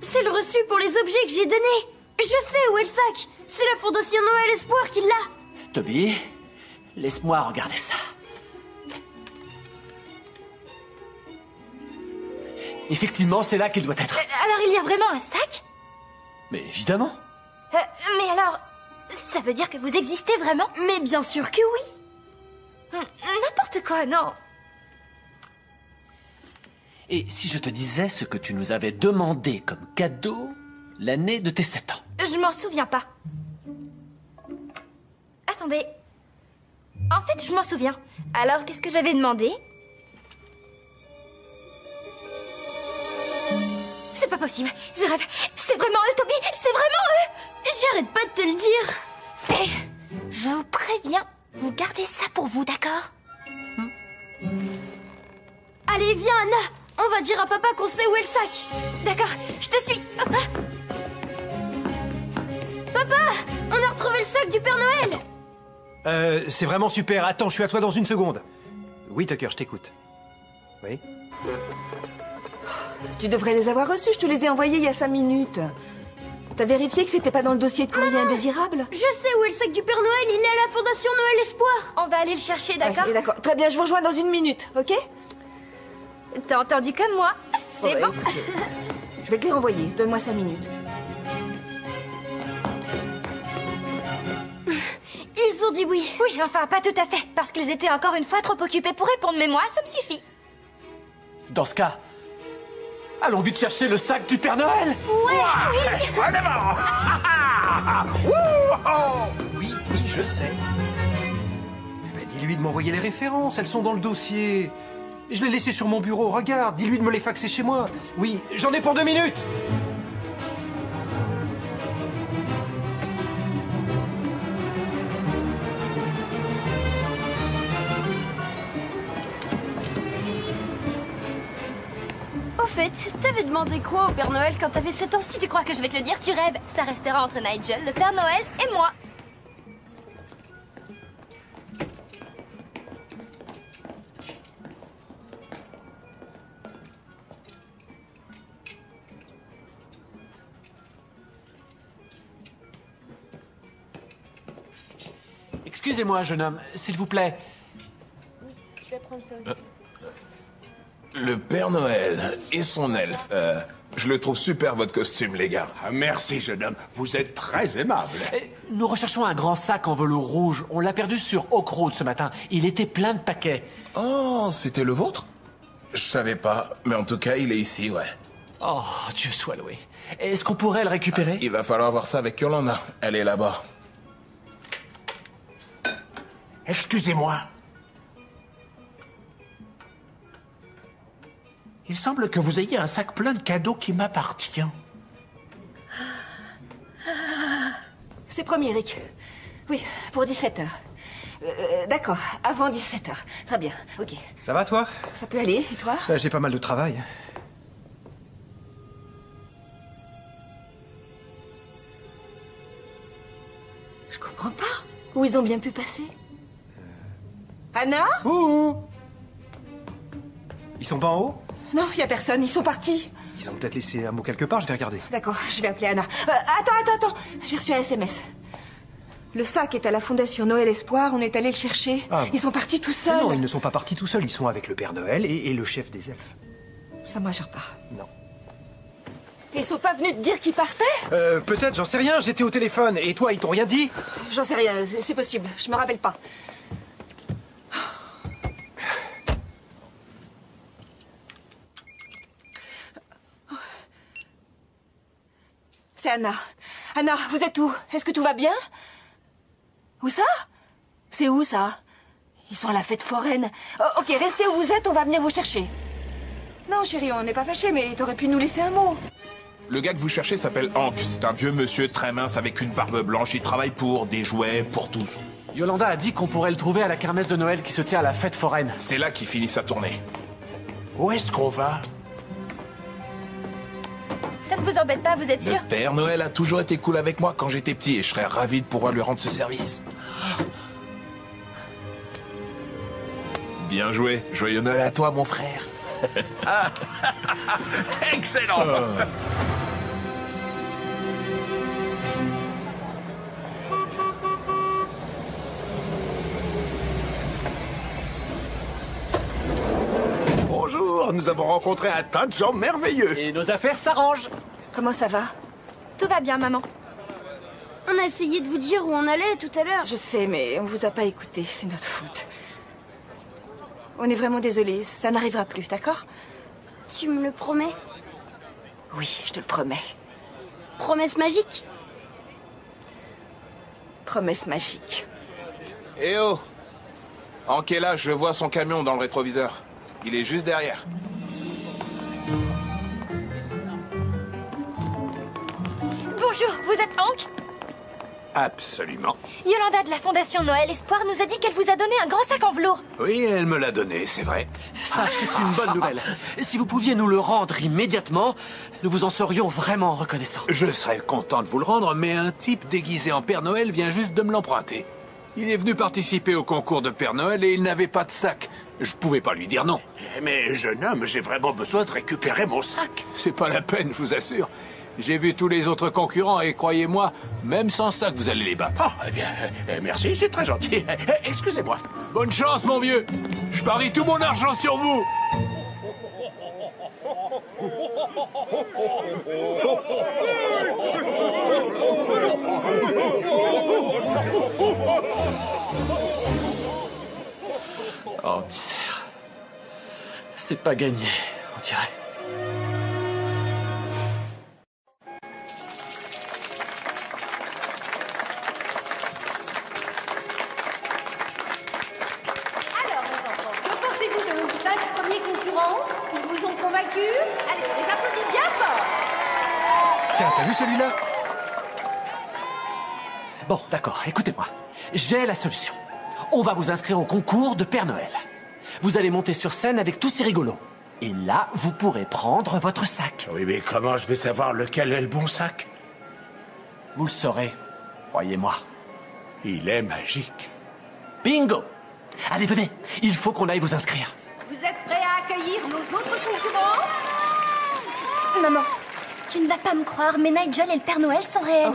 C'est le reçu pour les objets que j'ai donnés. Je sais où est le sac. C'est la Fondation Noël Espoir qui l'a. Toby, laisse-moi regarder ça. Effectivement, c'est là qu'il doit être. Alors il y a vraiment un sac? Mais évidemment. Mais alors, ça veut dire que vous existez vraiment? Mais bien sûr que oui. N'importe quoi, non. Et si je te disais ce que tu nous avais demandé comme cadeau l'année de tes 7 ans? Je m'en souviens pas. Attendez. En fait, je m'en souviens. Alors, qu'est-ce que j'avais demandé? C'est pas possible. Je rêve. C'est vraiment eux, Toby. C'est vraiment eux. J'arrête pas de te le dire. Et je vous préviens, vous gardez ça pour vous, d'accord? Allez, viens, Anna. On va dire à papa qu'on sait où est le sac. D'accord, je te suis. Papa, on a retrouvé le sac du Père Noël. C'est vraiment super. Attends, je suis à toi dans une seconde. Oui, Tucker, je t'écoute. Oui? Tu devrais les avoir reçus, je te les ai envoyés il y a 5 minutes. T'as vérifié que c'était pas dans le dossier de courrier indésirable? Je sais où est le sac du Père Noël, il est à la Fondation Noël Espoir. On va aller le chercher, d'accord? Ouais, d'accord. Très bien, je vous rejoins dans 1 minute, ok? T'as entendu comme moi? C'est bon. Écoute, je vais te les renvoyer, donne-moi 5 minutes. Ils ont dit oui. Oui, enfin, pas tout à fait. Parce qu'ils étaient encore une fois trop occupés pour répondre, mais moi, ça me suffit. Dans ce cas, allons vite chercher le sac du Père Noël. Ouais, Oui, je sais. Mais dis-lui de m'envoyer les références, elles sont dans le dossier. Je l'ai laissé sur mon bureau, regarde, dis-lui de me les faxer chez moi. Oui, j'en ai pour 2 minutes. Au fait, t'avais demandé quoi au Père Noël quand t'avais 7 ans? Si tu crois que je vais te le dire, tu rêves. Ça restera entre Nigel, le Père Noël et moi. Excusez-moi, jeune homme, s'il vous plaît. Je vais prendre ça aussi. Le Père Noël et son elfe. Je le trouve super, votre costume, les gars. Ah, merci, jeune homme. Vous êtes très aimable. Nous recherchons un grand sac en velours rouge. On l'a perdu sur Oak Road ce matin. Il était plein de paquets. Oh, c'était le vôtre? Je savais pas, mais en tout cas, il est ici, ouais. Oh, Dieu soit loué. Est-ce qu'on pourrait le récupérer? Il va falloir voir ça avec Yolanda. Elle est là-bas. Excusez-moi. Il semble que vous ayez un sac plein de cadeaux qui m'appartient. C'est promis, Rick. Oui, pour 17h. D'accord, avant 17h. Très bien, ok. Ça va, toi? Ça peut aller, et toi? J'ai pas mal de travail. Je comprends pas. Où ils ont bien pu passer? Anna? Ouh! Ils sont pas en haut? Non, y a personne, ils sont partis. Ils ont peut-être laissé un mot quelque part, je vais regarder. D'accord, je vais appeler Anna. Attends. J'ai reçu un SMS. Le sac est à la Fondation Noël Espoir, on est allé le chercher. Ah bon. Ils sont partis tout seuls. Non, ils ne sont pas partis tout seuls, ils sont avec le Père Noël et le chef des elfes. Ça me rassure pas. Non. Ils sont pas venus te dire qu'ils partaient? Peut-être, j'en sais rien, j'étais au téléphone. Et toi, ils t'ont rien dit? J'en sais rien, c'est possible, je me rappelle pas. C'est Anna. Anna, vous êtes où? Est-ce que tout va bien? Où ça? C'est où ça? Ils sont à la fête foraine. Oh, ok, restez où vous êtes, on va venir vous chercher. Non, chérie, on n'est pas fâchés, mais t'aurais pu nous laisser un mot. Le gars que vous cherchez s'appelle Hank. C'est un vieux monsieur très mince avec une barbe blanche. Il travaille pour des jouets, pour tous. Yolanda a dit qu'on pourrait le trouver à la kermesse de Noël qui se tient à la fête foraine. C'est là qu'il finit sa tournée. Où est-ce qu'on va? Ça ne vous embête pas, vous êtes sûr? Le Père Noël a toujours été cool avec moi quand j'étais petit et je serais ravi de pouvoir lui rendre ce service. Bien joué. Joyeux Noël à toi, mon frère. Excellent. Bonjour, nous avons rencontré un tas de gens merveilleux. Et nos affaires s'arrangent. Comment ça va? Tout va bien, maman. On a essayé de vous dire où on allait tout à l'heure. Je sais, mais on vous a pas écouté, c'est notre faute. On est vraiment désolés, ça n'arrivera plus, d'accord? Tu me le promets? Oui, je te le promets. Promesse magique? Promesse magique. Eh oh! Hank est là, je vois son camion dans le rétroviseur. Il est juste derrière. Bonjour, vous êtes Hank? Absolument. Yolanda de la Fondation Noël Espoir nous a dit qu'elle vous a donné un grand sac en velours. Oui, elle me l'a donné, c'est vrai. Ça, c'est une bonne nouvelle. Si vous pouviez nous le rendre immédiatement, nous vous en serions vraiment reconnaissants. Je serais content de vous le rendre, mais un type déguisé en Père Noël vient juste de me l'emprunter. Il est venu participer au concours de Père Noël et il n'avait pas de sac. Je pouvais pas lui dire non. Mais jeune homme, j'ai vraiment besoin de récupérer mon sac. C'est pas la peine, je vous assure. J'ai vu tous les autres concurrents et croyez-moi, même sans sac, vous allez les battre. Oh, eh bien, merci, c'est très gentil. Excusez-moi. Bonne chance, mon vieux. Je parie tout mon argent sur vous. Oh, misère. C'est pas gagné, on dirait. Alors, mes enfants, que pensez-vous de nos 5 premiers concurrents? Ils vous ont convaincus? Allez, les applaudis bien fort! Tiens, t'as vu celui-là? Bon, d'accord, écoutez-moi. J'ai la solution. On va vous inscrire au concours de Père Noël. Vous allez monter sur scène avec tous ces rigolos. Et là, vous pourrez prendre votre sac. Oui, mais comment je vais savoir lequel est le bon sac? Vous le saurez, croyez-moi. Il est magique. Bingo! Allez, venez, il faut qu'on aille vous inscrire. Vous êtes prêts à accueillir nos autres concurrents? Maman, tu ne vas pas me croire, mais Nigel et le Père Noël sont réels.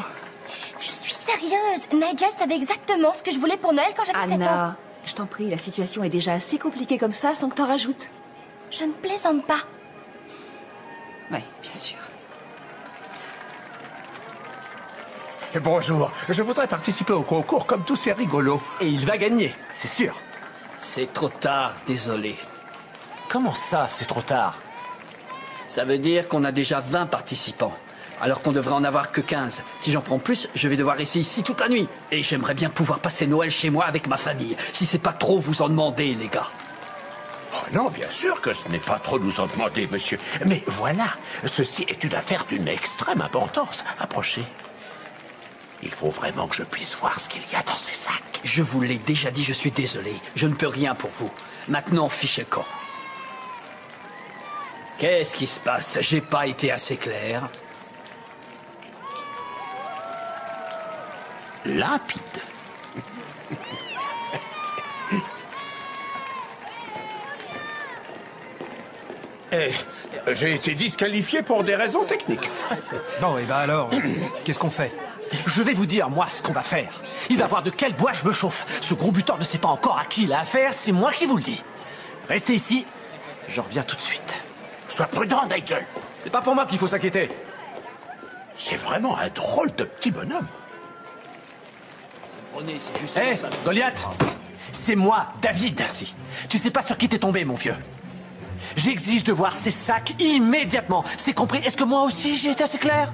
Je suis sérieuse. Nigel savait exactement ce que je voulais pour Noël quand j'avais 7 ans. Anna, je t'en prie, la situation est déjà assez compliquée comme ça sans que t'en rajoutes. Je ne plaisante pas. Oui, bien sûr. Bonjour, je voudrais participer au concours comme tous ces rigolos. Et il va gagner, c'est sûr. C'est trop tard, désolé. Comment ça, c'est trop tard? Ça veut dire qu'on a déjà 20 participants, alors qu'on devrait en avoir que 15. Si j'en prends plus, je vais devoir rester ici toute la nuit. Et j'aimerais bien pouvoir passer Noël chez moi avec ma famille. Si c'est pas trop vous en demander, les gars. Oh non, bien sûr que ce n'est pas trop nous en demander, monsieur. Mais voilà, ceci est une affaire d'une extrême importance. Approchez. Il faut vraiment que je puisse voir ce qu'il y a dans ces sacs. Je vous l'ai déjà dit, je suis désolé. Je ne peux rien pour vous. Maintenant, fichez le camp. Qu'est-ce qui se passe? J'ai pas été assez clair. Limpide. J'ai été disqualifié pour des raisons techniques. Bon, et ben alors, qu'est-ce qu'on fait? Je vais vous dire, moi, ce qu'on va faire. Il va voir de quel bois je me chauffe. Ce gros buteur ne sait pas encore à qui il a affaire, c'est moi qui vous le dis. Restez ici, je reviens tout de suite. Sois prudent, Nigel. C'est pas pour moi qu'il faut s'inquiéter. C'est vraiment un drôle de petit bonhomme. C'est juste Hé, Goliath, c'est moi, David. Merci. Tu sais pas sur qui t'es tombé, mon vieux. J'exige de voir ces sacs immédiatement. C'est compris? Est-ce que moi aussi j'ai été assez clair?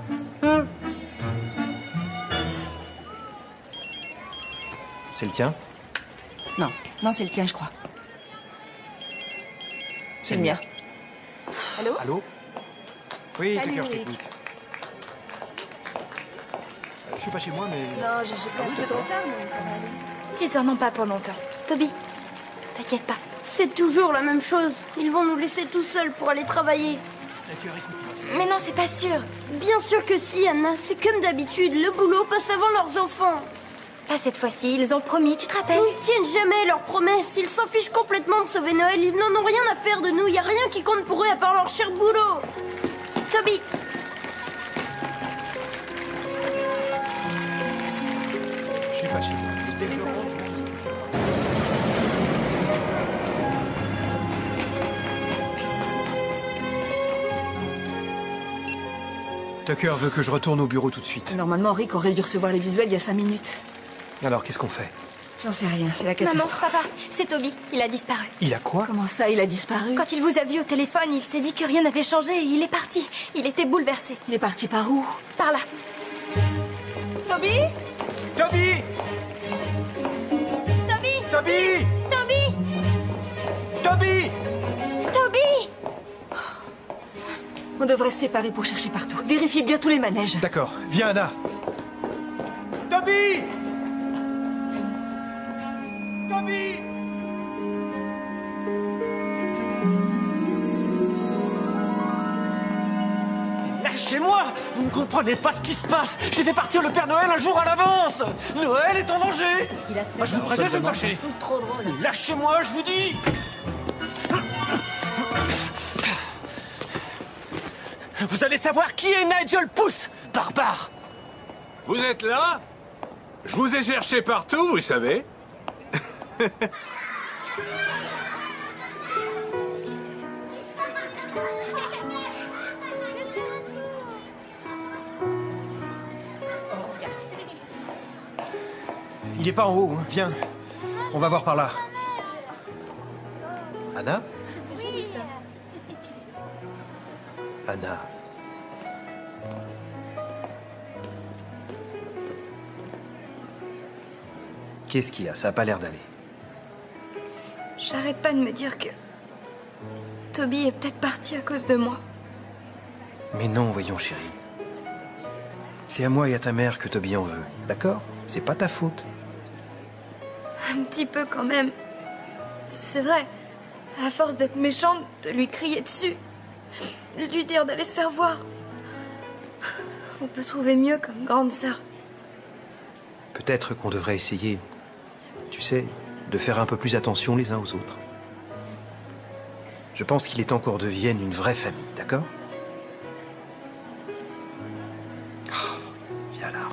C'est le tien? Non, non, c'est le tien, je crois. C'est le mien. Allô? Allô? Oui, Salut, Tucker, je Eric. t'écoute. Je suis pas chez moi, mais... Non, j'ai pris un peu de retard, mais ça va aller. Ils en ont pas pour longtemps. Toby, t'inquiète pas. C'est toujours la même chose. Ils vont nous laisser tout seuls pour aller travailler. Mais non, c'est pas sûr. Bien sûr que si, Anna. C'est comme d'habitude. Le boulot passe avant leurs enfants. Pas cette fois-ci, ils ont promis, tu te rappelles? Ils tiennent jamais leurs promesses. Ils s'en fichent complètement de sauver Noël. Ils n'en ont rien à faire de nous. Il y a rien qui compte pour eux à part leur cher boulot. Toby! Je suis pas chez moi. Tucker veut que je retourne au bureau tout de suite. Normalement, Rick aurait dû recevoir les visuels il y a 5 minutes. Alors, qu'est-ce qu'on fait? J'en sais rien, c'est la Maman, catastrophe. papa, c'est Toby. Il a disparu. Il a quoi? Comment ça, il a disparu? Quand il vous a vu au téléphone, il s'est dit que rien n'avait changé et il est parti. Il était bouleversé. Il est parti par où? Par là. Toby? Toby! Toby! Toby! Toby! Toby! Toby! On devrait se séparer pour chercher partout. Vérifie bien tous les manèges. D'accord. Viens, Anna. Toby! Toby! Lâchez-moi! Vous ne comprenez pas ce qui se passe! J'ai fait partir le Père Noël un jour à l'avance! Noël est en danger! Qu'est-ce qu'il a fait? Moi, je vous préviens, je vais me fâcher! Trop drôle. Lâchez-moi, je vous dis! Vous allez savoir qui est Nigel Pouce, barbare! Vous êtes là? Je vous ai cherché partout, vous savez. Il est pas en haut, hein. Viens. On va voir par là. Anna? Oui. Anna. Qu'est-ce qu'il y a? Ça a pas l'air d'aller. J'arrête pas de me dire que Toby est peut-être parti à cause de moi. Mais non, voyons, chérie. C'est à moi et à ta mère que Toby en veut. D'accord? C'est pas ta faute. Un petit peu quand même. C'est vrai. À force d'être méchante, de lui crier dessus, de lui dire d'aller se faire voir. On peut trouver mieux comme grande sœur. Peut-être qu'on devrait essayer, tu sais, de faire un peu plus attention les uns aux autres. Je pense qu'il est temps qu'on redevienne une vraie famille, d'accord? Oh, viens là.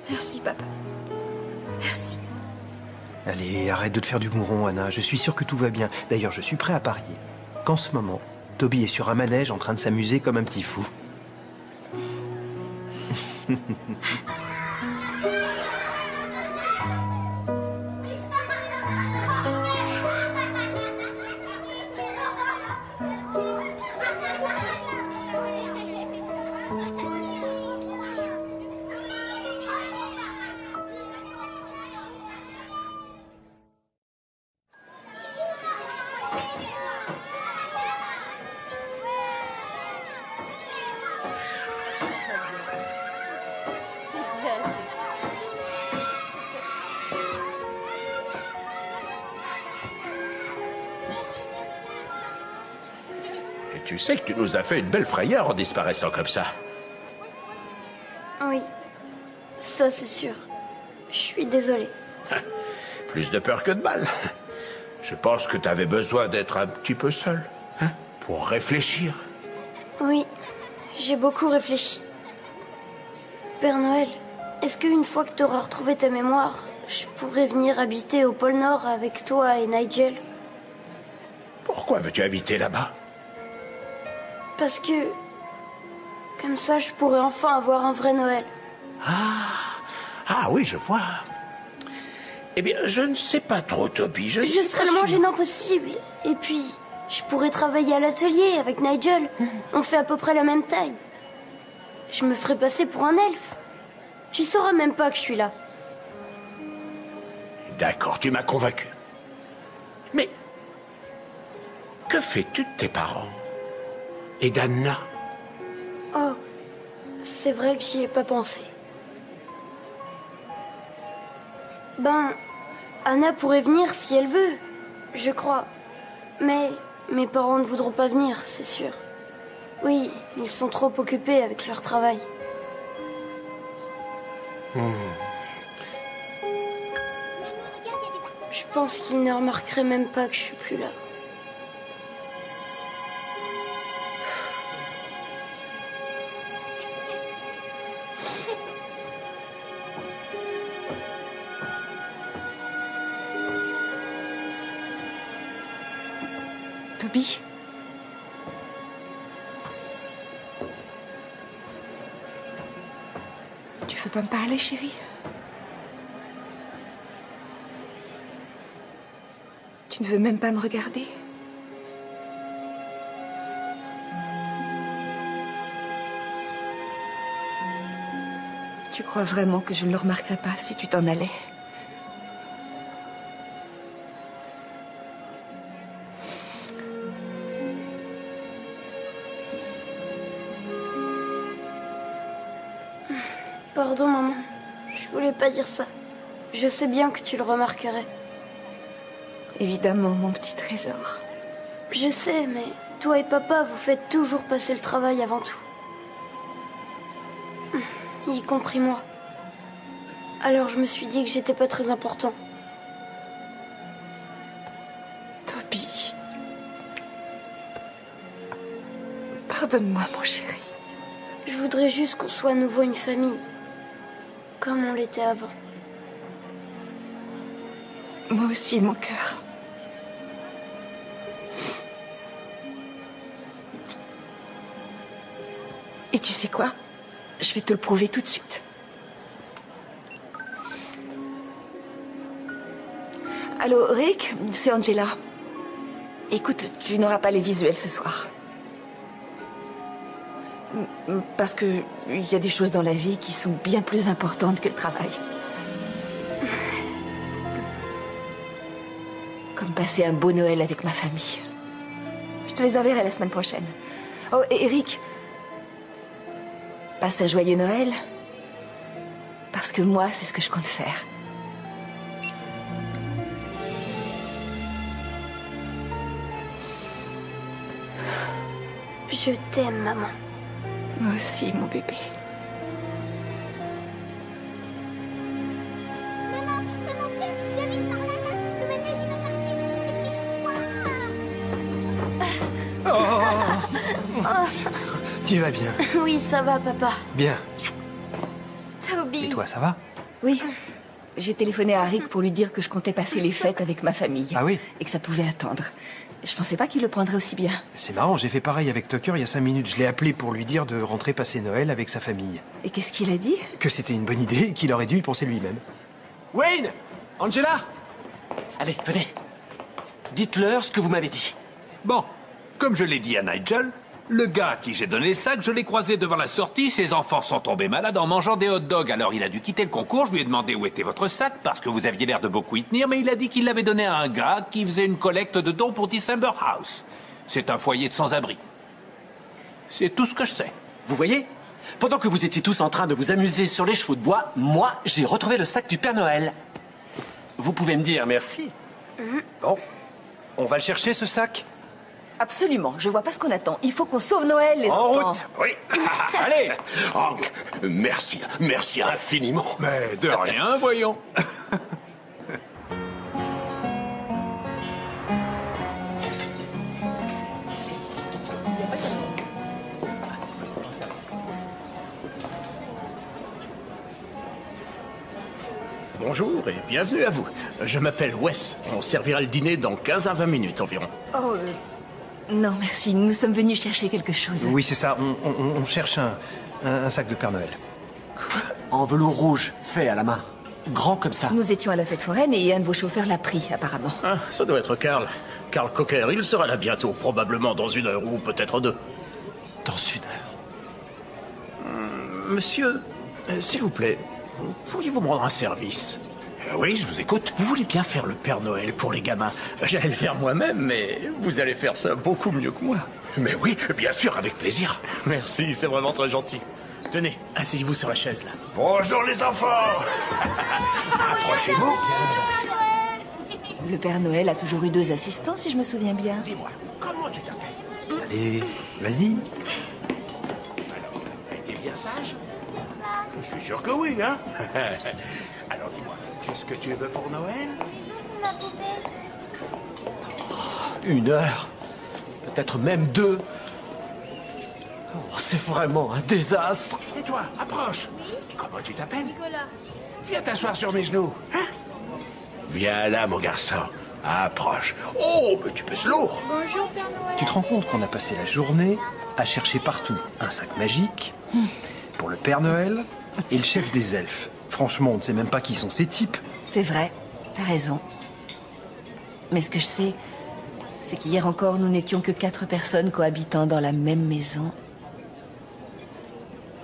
Merci, papa. Merci. Allez, arrête de te faire du mouron, Anna. Je suis sûr que tout va bien. D'ailleurs, je suis prêt à parier qu'en ce moment, Toby est sur un manège en train de s'amuser comme un petit fou. Tu sais que tu nous as fait une belle frayeur en disparaissant comme ça. Oui, ça c'est sûr. Je suis désolée. Plus de peur que de mal. Je pense que tu avais besoin d'être un petit peu seul, hein, pour réfléchir. Oui, j'ai beaucoup réfléchi. Père Noël, est-ce qu'une fois que tu auras retrouvé ta mémoire, je pourrais venir habiter au pôle Nord avec toi et Nigel? Pourquoi veux-tu habiter là-bas? Parce que... comme ça, je pourrais enfin avoir un vrai Noël. Ah oui, je vois. Eh bien, je ne sais pas trop, Toby. Je serais le moins gênant possible. Et puis, je pourrais travailler à l'atelier avec Nigel. On fait à peu près la même taille. Je me ferais passer pour un elfe. Tu sauras même pas que je suis là. D'accord, tu m'as convaincu. Mais que fais-tu de tes parents? Et d'Anna? Oh, c'est vrai que j'y ai pas pensé. Ben, Anna pourrait venir si elle veut, je crois. Mais mes parents ne voudront pas venir, c'est sûr. Oui, ils sont trop occupés avec leur travail. Je pense qu'ils ne remarqueraient même pas que je suis plus là. Toby? Tu veux pas me parler, chérie? Tu ne veux même pas me regarder? Tu crois vraiment que je ne le remarquerais pas si tu t'en allais? Pardon, maman. Je voulais pas dire ça. Je sais bien que tu le remarquerais. Évidemment, mon petit trésor. Je sais, mais toi et papa, vous faites toujours passer le travail avant tout. Y compris moi. Alors je me suis dit que j'étais pas très important. Toby. Pardonne-moi, mon chéri. Je voudrais juste qu'on soit à nouveau une famille. Comme on l'était avant. Moi aussi, mon cœur. Et tu sais quoi? Je vais te le prouver tout de suite. Allô, Rick, c'est Angela. Écoute, tu n'auras pas les visuels ce soir. Parce que il y a des choses dans la vie qui sont bien plus importantes que le travail. Comme passer un beau Noël avec ma famille. Je te les enverrai la semaine prochaine. Oh, et Eric, passe un joyeux Noël. Parce que moi, c'est ce que je compte faire. Je t'aime, maman. Moi aussi, mon bébé. Tu vas bien? Oui, ça va, papa. Bien. Toby. Et toi, ça va? Oui. J'ai téléphoné à Rick pour lui dire que je comptais passer les fêtes avec ma famille. Ah oui? Et que ça pouvait attendre. Je pensais pas qu'il le prendrait aussi bien. C'est marrant, j'ai fait pareil avec Tucker il y a 5 minutes. Je l'ai appelé pour lui dire de rentrer passer Noël avec sa famille. Et qu'est-ce qu'il a dit? Que c'était une bonne idée et qu'il aurait dû y penser lui-même. Wayne! Angela! Allez, venez. Dites-leur ce que vous m'avez dit. Bon, comme je l'ai dit à Nigel, le gars à qui j'ai donné le sac, je l'ai croisé devant la sortie, ses enfants sont tombés malades en mangeant des hot dogs, alors il a dû quitter le concours, je lui ai demandé où était votre sac, parce que vous aviez l'air de beaucoup y tenir, mais il a dit qu'il l'avait donné à un gars qui faisait une collecte de dons pour December House. C'est un foyer de sans-abri. C'est tout ce que je sais. Vous voyez? Pendant que vous étiez tous en train de vous amuser sur les chevaux de bois, moi, j'ai retrouvé le sac du Père Noël. Vous pouvez me dire merci. Bon, on va le chercher, ce sac? Absolument, je vois pas ce qu'on attend. Il faut qu'on sauve Noël, les En enfants. route. Oui. Allez. Hank, merci. Merci infiniment. Mais de rien, voyons. Bonjour et bienvenue à vous. Je m'appelle Wes. On servira le dîner dans 15 à 20 minutes environ. Oh, non, merci. Nous sommes venus chercher quelque chose. Oui, c'est ça. On cherche un sac de Père Noël. En velours rouge, fait à la main. Grand comme ça. Nous étions à la fête foraine et un de vos chauffeurs l'a pris, apparemment. Ah, ça doit être Carl. Carl Cocker, il sera là bientôt, probablement dans 1 heure ou peut-être 2. Dans 1 heure. Monsieur, s'il vous plaît, pourriez-vous me rendre un service? Oui, je vous écoute. Vous voulez bien faire le Père Noël pour les gamins? J'allais le faire moi-même, mais vous allez faire ça beaucoup mieux que moi. Mais oui, bien sûr, avec plaisir. Merci, c'est vraiment très gentil. Tenez, asseyez-vous sur la chaise, là. Bonjour les enfants. Approchez-vous. Le Père Noël a toujours eu 2 assistants, si je me souviens bien. Dis-moi, comment tu t'appelles? Allez, vas-y. Alors, t'as été bien sage? Je suis sûr que oui, hein. Alors dis-moi, qu'est-ce que tu veux pour Noël? 1 heure. Peut-être même 2. Oh, c'est vraiment un désastre. Et toi, approche. Comment tu t'appelles? Nicolas. Viens t'asseoir sur mes genoux, hein? Viens là, mon garçon. Approche. Oh, mais tu pèses lourd. Bonjour, Père Noël. Tu te rends compte qu'on a passé la journée à chercher partout un sac magique pour le Père Noël et le chef des elfes. Franchement, on ne sait même pas qui sont ces types. C'est vrai, t'as raison. Mais ce que je sais, c'est qu'hier encore, nous n'étions que 4 personnes cohabitant dans la même maison.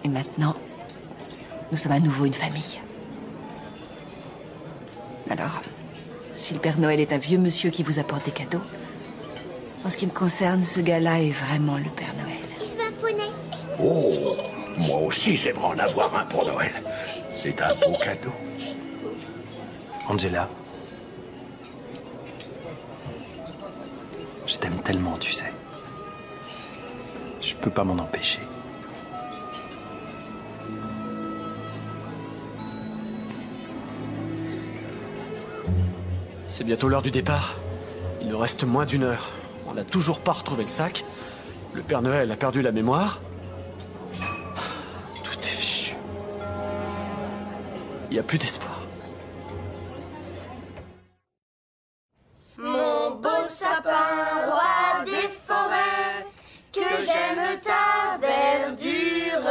Et maintenant, nous sommes à nouveau une famille. Alors, si le Père Noël est un vieux monsieur qui vous apporte des cadeaux, en ce qui me concerne, ce gars-là est vraiment le Père Noël. Je veux un poney. Oh, moi aussi j'aimerais en avoir un pour Noël. C'est un beau cadeau. Angela. Je t'aime tellement, tu sais. Je peux pas m'en empêcher. C'est bientôt l'heure du départ. Il nous reste moins d'une heure. On n'a toujours pas retrouvé le sac. Le Père Noël a perdu la mémoire. Tout est fichu. Il n'y a plus d'espoir. Mon beau sapin, roi des forêts, que j'aime ta verdure.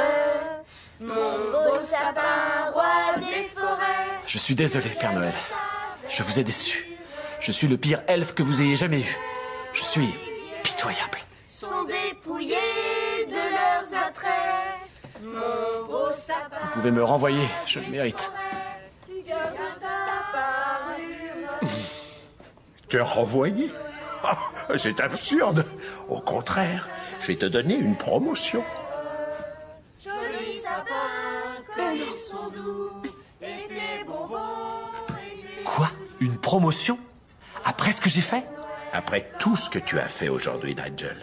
Mon beau sapin, roi des forêts. Je suis désolé, Père Noël. Je vous ai déçu. Je suis le pire elfe que vous ayez jamais eu. Je suis pitoyable. Sont dépouillés de leurs attraits. Mon beau sapin. Vous pouvez me renvoyer, je le mérite. Tu gardes ta parure. Te renvoyer? Ah, c'est absurde. Au contraire, je vais te donner une promotion. Joli sapin, comme ils sont doux. Et tes bonbons. Quoi? Une promotion? Après ce que j'ai fait? Après tout ce que tu as fait aujourd'hui, Nigel.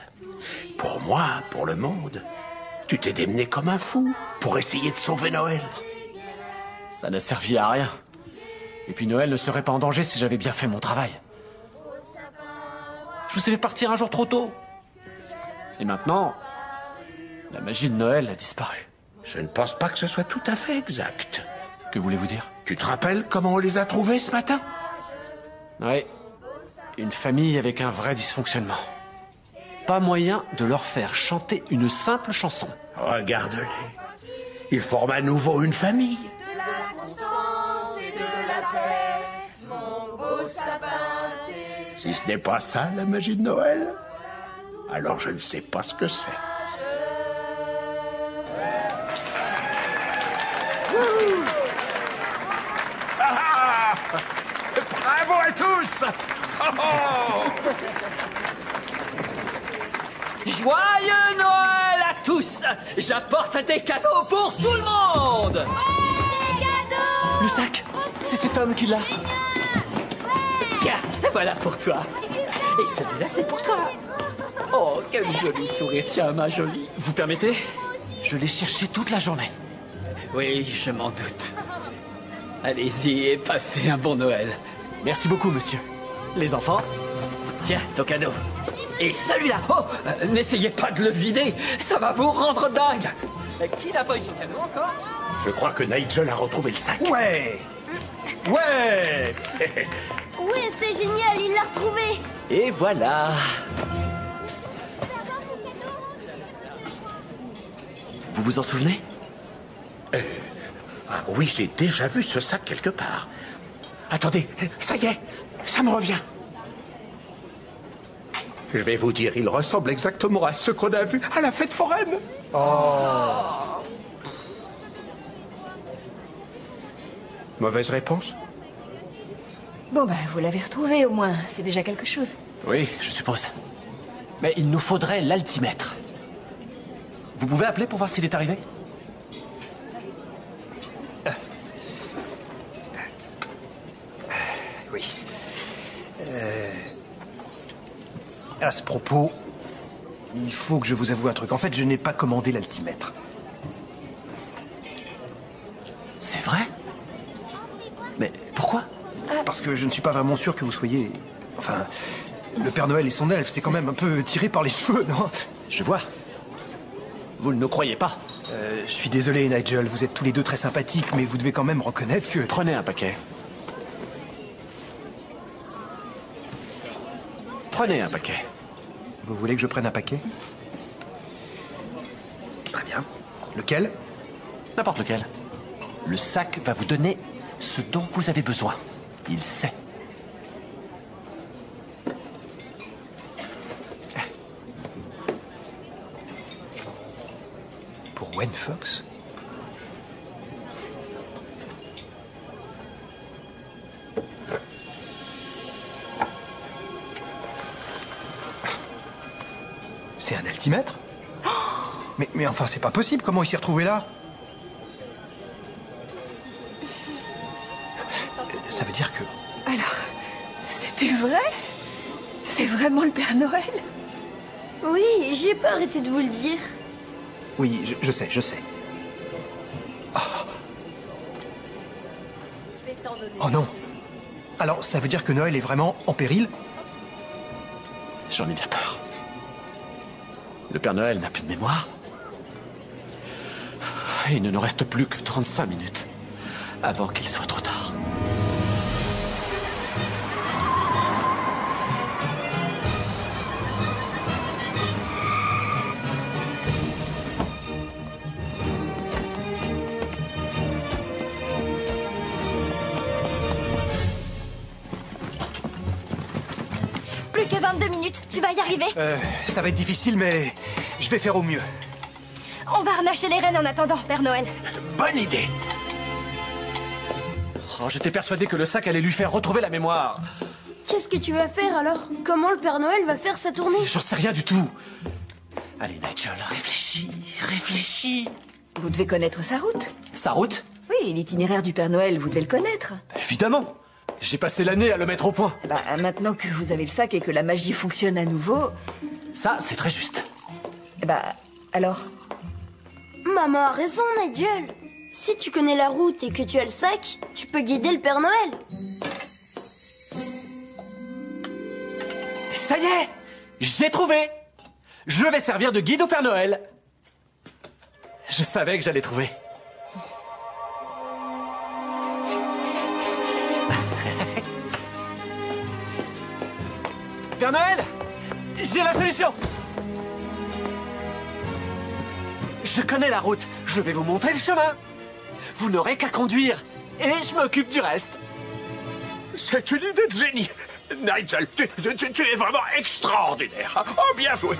Pour moi, pour le monde. Tu t'es démené comme un fou pour essayer de sauver Noël. Ça n'a servi à rien. Et puis Noël ne serait pas en danger si j'avais bien fait mon travail. Je vous ai fait partir un jour trop tôt. Et maintenant, la magie de Noël a disparu. Je ne pense pas que ce soit tout à fait exact. Que voulez-vous dire? Tu te rappelles comment on les a trouvés ce matin? Oui. Une famille avec un vrai dysfonctionnement. Pas moyen de leur faire chanter une simple chanson. Regarde-les. Ils forment à nouveau une famille. De la constance et de la paix. Mon beau sapin, t'es. Si ce n'est pas ça, la magie de Noël, alors je ne sais pas ce que c'est. Ah, bravo à tous! Oh! Joyeux Noël à tous! J'apporte des cadeaux pour tout le monde! Le sac! C'est cet homme qui l'a! Tiens, voilà pour toi. Et celui-là, c'est pour toi. Oh, quel joli sourire. Tiens, ma jolie. Vous permettez? Je l'ai cherché toute la journée. Oui, je m'en doute. Allez-y et passez un bon Noël. Merci beaucoup, monsieur. Les enfants? Tiens, ton cadeau. Et celui-là. Oh, n'essayez pas de le vider. Ça va vous rendre dingue. Qui n'a pas eu son cadeau encore? Je crois que Nigel a retrouvé le sac. Ouais! Ouais! Ouais, c'est génial, il l'a retrouvé. Et voilà. Vous vous en souvenez? Ah oui, j'ai déjà vu ce sac quelque part. Attendez, ça y est, ça me revient. Je vais vous dire, il ressemble exactement à ceux qu'on a vus à la fête foraine. Oh! Mauvaise réponse? Bon, bah, vous l'avez retrouvé au moins. C'est déjà quelque chose. Oui, je suppose. Mais il nous faudrait l'altimètre. Vous pouvez appeler pour voir s'il est arrivé? Oui. À ce propos, il faut que je vous avoue un truc. En fait, je n'ai pas commandé l'altimètre. C'est vrai? Mais pourquoi? Parce que je ne suis pas vraiment sûr que vous soyez... Enfin, le Père Noël et son elfe, c'est quand même un peu tiré par les cheveux, non? Je vois. Vous ne nous croyez pas? Je suis désolé, Nigel, vous êtes tous les deux très sympathiques, mais vous devez quand même reconnaître que... Prenez un paquet. Prenez un paquet. Vous voulez que je prenne un paquet? Très bien. Lequel? N'importe lequel. Le sac va vous donner ce dont vous avez besoin. Il sait. Pour Gwen Fox? C'est un altimètre? Mais enfin, c'est pas possible. Comment il s'est retrouvé là? dire que... Alors, c'était vrai? C'est vraiment le Père Noël? Oui, j'ai pas arrêté de vous le dire. Oui, je sais. Oh non. Alors, ça veut dire que Noël est vraiment en péril? J'en ai bien peur. Le Père Noël n'a plus de mémoire. Et il ne nous reste plus que 35 minutes avant qu'il soit trop tard. Plus que 22 minutes, tu vas y arriver. Ça va être difficile, mais je vais faire au mieux. On va relâcher les rennes en attendant, Père Noël. Bonne idée. Oh, j'étais persuadé que le sac allait lui faire retrouver la mémoire. Qu'est-ce que tu vas faire alors? Comment le Père Noël va faire sa tournée? J'en sais rien du tout. Allez, Nigel, réfléchis. Vous devez connaître sa route. Sa route? Oui, l'itinéraire du Père Noël, vous devez le connaître. Évidemment. J'ai passé l'année à le mettre au point. Bah, maintenant que vous avez le sac et que la magie fonctionne à nouveau... Ça, c'est très juste. Bah, alors? Maman a raison, Nigel. Si tu connais la route et que tu as le sac, tu peux guider le Père Noël. Ça y est, j'ai trouvé. Je vais servir de guide au Père Noël. Je savais que j'allais trouver. Père Noël, j'ai la solution. Je connais la route. Je vais vous montrer le chemin. Vous n'aurez qu'à conduire. Et je m'occupe du reste. C'est une idée de génie. Nigel, tu es vraiment extraordinaire. Oh, bien joué,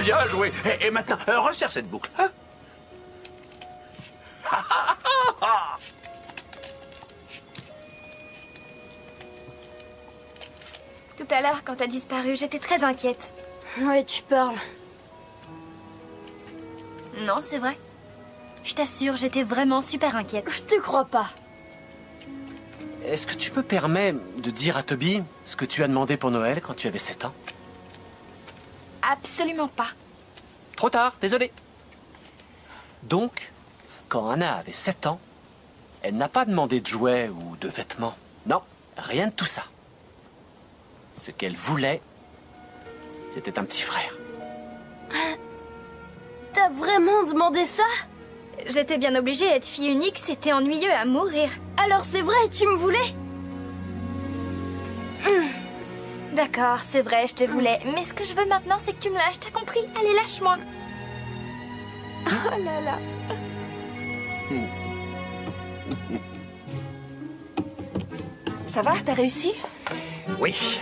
bien joué. Et maintenant, resserre cette boucle. Hein? Tout à l'heure, quand t'as disparu, j'étais très inquiète. Ouais, tu parles. Non, c'est vrai. Je t'assure, j'étais vraiment super inquiète. Je te crois pas. Est-ce que tu me permets de dire à Toby ce que tu as demandé pour Noël quand tu avais 7 ans? Absolument pas. Trop tard, désolé. Donc, quand Anna avait 7 ans, elle n'a pas demandé de jouets ou de vêtements. Non, rien de tout ça. Ce qu'elle voulait, c'était un petit frère. T'as vraiment demandé ça? J'étais bien obligée, être fille unique, c'était ennuyeux à mourir. Alors c'est vrai, tu me voulais? D'accord, c'est vrai, je te voulais. Mais ce que je veux maintenant, c'est que tu me lâches, t'as compris? Allez, lâche-moi. Oh là là. Ça va, t'as réussi? Oui.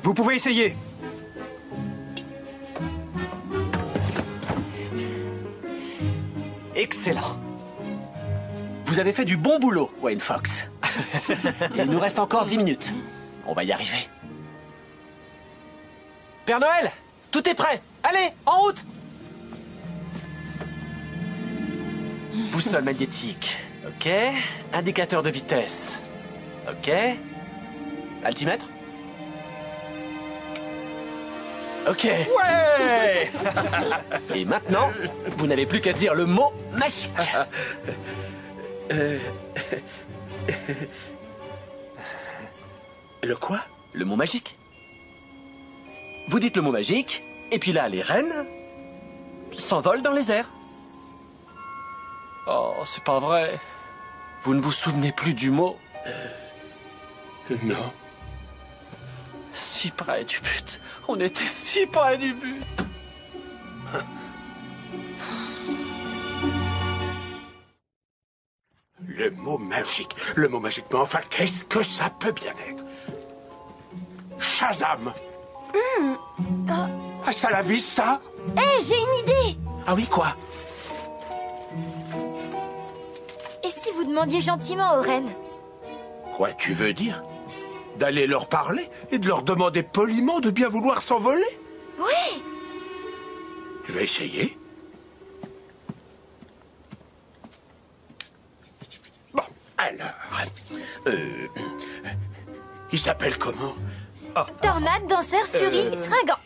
Vous pouvez essayer. Excellent. Vous avez fait du bon boulot, Wayne Fox. Il nous reste encore 10 minutes. On va y arriver. Père Noël, tout est prêt. Allez, en route. Boussole magnétique. Ok. Indicateur de vitesse. Ok. Altimètre. Ok. Ouais. Et maintenant, vous n'avez plus qu'à dire le mot magique. Le quoi? Le mot magique. Vous dites le mot magique, et puis là, les rennes s'envolent dans les airs. Oh, c'est pas vrai. Vous ne vous souvenez plus du mot? Non. Si près du but. On était si près du but. Le mot magique. Le mot magique. Mais enfin, qu'est-ce que ça peut bien être? Shazam! Ah, ça la vise, ça? Hé, j'ai une idée! Ah oui, quoi? Et si vous demandiez gentiment aux rennes? Quoi tu veux dire? D'aller leur parler et de leur demander poliment de bien vouloir s'envoler? Oui! Je vais essayer. Bon, alors... Il s'appelle comment? Tornade, danseur, furie, fringant.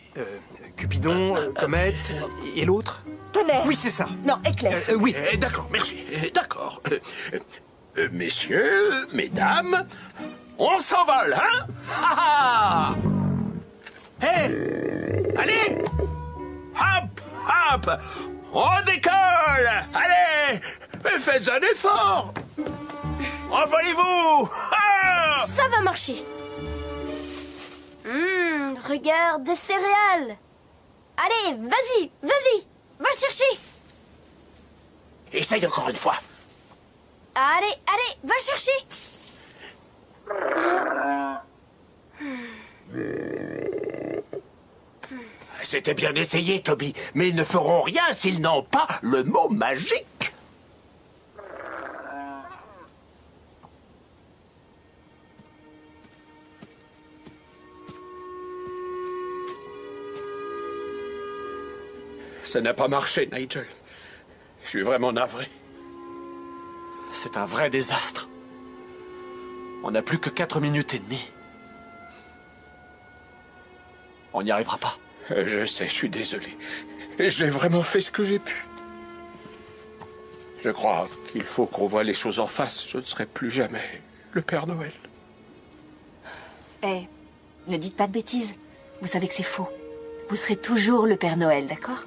Cupidon, comète, et l'autre? Tonnerre. Oui, c'est ça. Non, éclair. Oui. D'accord, merci. D'accord. Messieurs, mesdames, on s'envole, hein? Ha ha! Hé! Allez! Hop! Hop! On décolle! Allez! Faites un effort! Envolez-vous! Ah! Ça va marcher. Regarde, des céréales. Allez, vas-y, vas-y, va chercher. Essaye encore une fois. Allez, allez, va chercher. C'était bien essayé, Toby, mais ils ne feront rien s'ils n'ont pas le mot magique. Ça n'a pas marché, Nigel. Je suis vraiment navré. C'est un vrai désastre. On n'a plus que 4 minutes et demie. On n'y arrivera pas. Je sais, je suis désolé. J'ai vraiment fait ce que j'ai pu. Je crois qu'il faut qu'on voie les choses en face. Je ne serai plus jamais le Père Noël. Eh, ne dites pas de bêtises. Vous savez que c'est faux. Vous serez toujours le Père Noël, d'accord?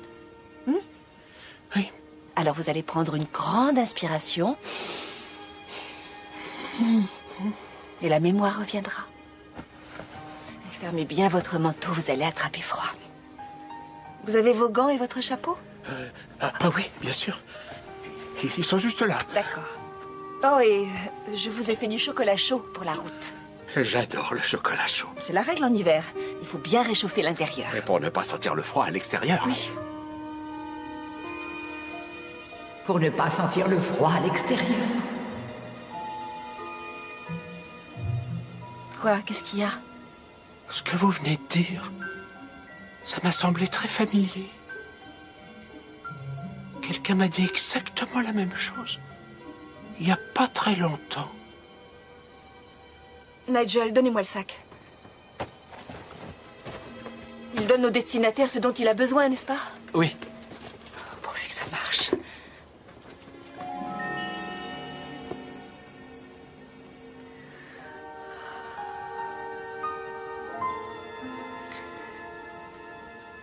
Oui. Alors vous allez prendre une grande inspiration. Et la mémoire reviendra. Et fermez bien votre manteau, vous allez attraper froid. Vous avez vos gants et votre chapeau? Oui, bien sûr. Ils sont juste là. D'accord. Oh, et je vous ai fait du chocolat chaud pour la route. J'adore le chocolat chaud. C'est la règle en hiver. Il faut bien réchauffer l'intérieur. Et pour ne pas sentir le froid à l'extérieur. Oui. Pour ne pas sentir le froid à l'extérieur. Quoi? Qu'est-ce qu'il y a? Ce que vous venez de dire, ça m'a semblé très familier. Quelqu'un m'a dit exactement la même chose. Il n'y a pas très longtemps. Nigel, donnez-moi le sac. Il donne au destinataire ce dont il a besoin, n'est-ce pas? Oui. Pourvu que ça marche.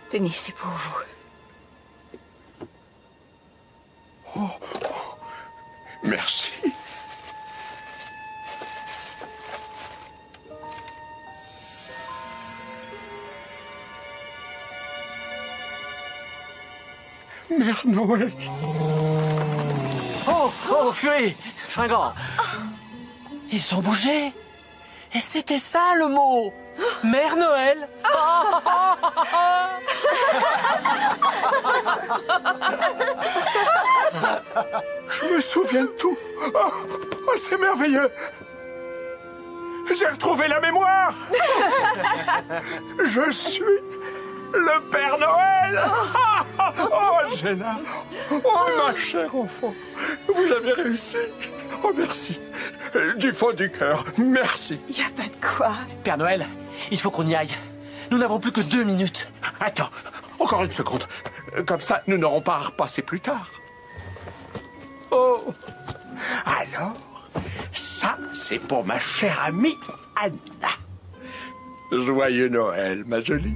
Tenez, c'est pour vous. Merci. Mère Noël. Oh, Fury, Fringant. Ils ont bougé. Et c'était ça le mot. Mère Noël. Je me souviens de tout. Oh, c'est merveilleux. J'ai retrouvé la mémoire. Je suis le Père Noël. Oh, Angela. Oh, ma chère enfant. Vous avez réussi. Oh, merci. Du fond du cœur, merci. Il n'y a pas de quoi. Père Noël, il faut qu'on y aille. Nous n'avons plus que 2 minutes. Attends, encore une seconde. Comme ça, nous n'aurons pas à repasser plus tard. Oh. Alors, ça, c'est pour ma chère amie Anna. Joyeux Noël, ma jolie.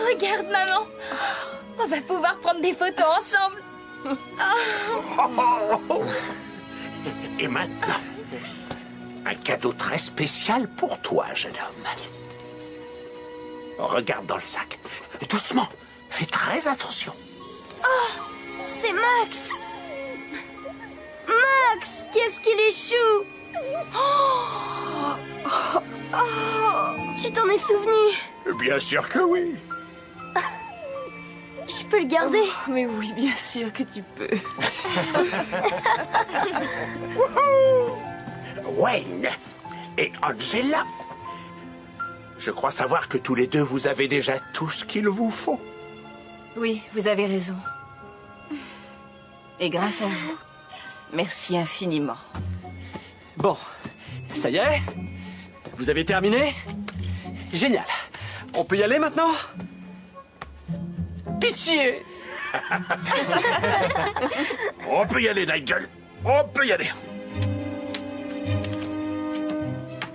Regarde, maman. On va pouvoir prendre des photos ensemble. Et maintenant, un cadeau très spécial pour toi, jeune homme. Regarde dans le sac. Doucement. Fais très attention. Oh, c'est Max. Max, qu'est-ce qu'il est chou. Tu t'en es souvenu? Bien sûr que oui. Je peux le garder? Oh, mais oui, bien sûr que tu peux. Wayne et Angela. Je crois savoir que tous les deux, vous avez déjà tout ce qu'il vous faut. Oui, vous avez raison. Et grâce à vous. Merci infiniment. Bon, ça y est? Vous avez terminé? Génial. On peut y aller maintenant? Pitié! On peut y aller, Nigel. On peut y aller.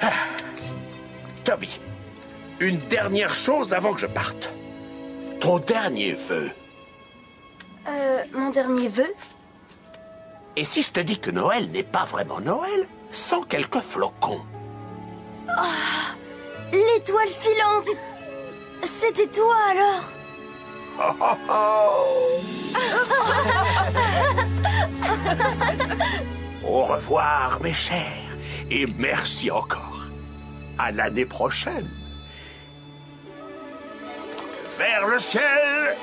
Ah. Toby, une dernière chose avant que je parte. Ton dernier vœu. Mon dernier vœu? Et si je te dis que Noël n'est pas vraiment Noël, sans quelques flocons? Ah, l'étoile filante! C'était toi alors? Oh, oh, oh. Au revoir, mes chers, et merci encore. À l'année prochaine. Vers le ciel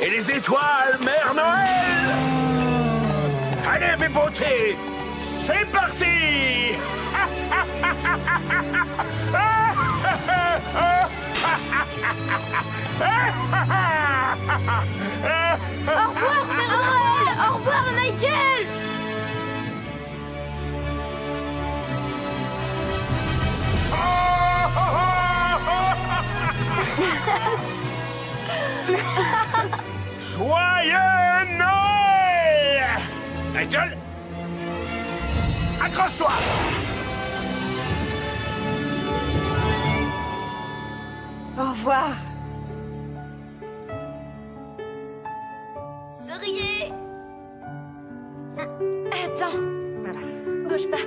et les étoiles, Mère Noël! Allez, mes beautés, c'est parti! Au revoir, Père Noël! Au revoir, Nigel! Joyeux Noël! Nigel, accroche-toi! Au revoir. Souriez! Attends. Voilà. Bouge pas.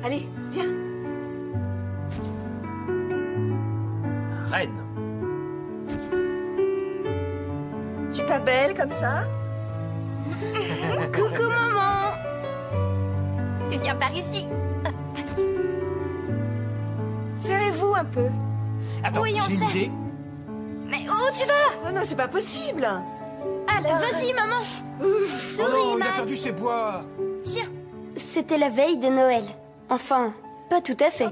Allez, viens. Reine. Je suis pas belle comme ça? Coucou, maman! Viens par ici. Serrez-vous un peu. Attends, Oui, on j'ai une sait. idée. Mais où tu vas? Oh non, c'est pas possible. Alors, vas-y, maman. Souris, Oh, il a Max. perdu ses bois. Tiens. C'était la veille de Noël. Enfin, pas tout à fait.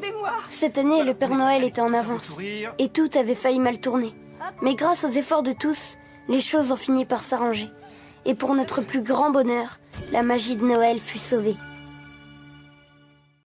Cette année, le Père Noël était en avance. Et tout avait failli mal tourner. Mais grâce aux efforts de tous, les choses ont fini par s'arranger. Et pour notre plus grand bonheur, la magie de Noël fut sauvée.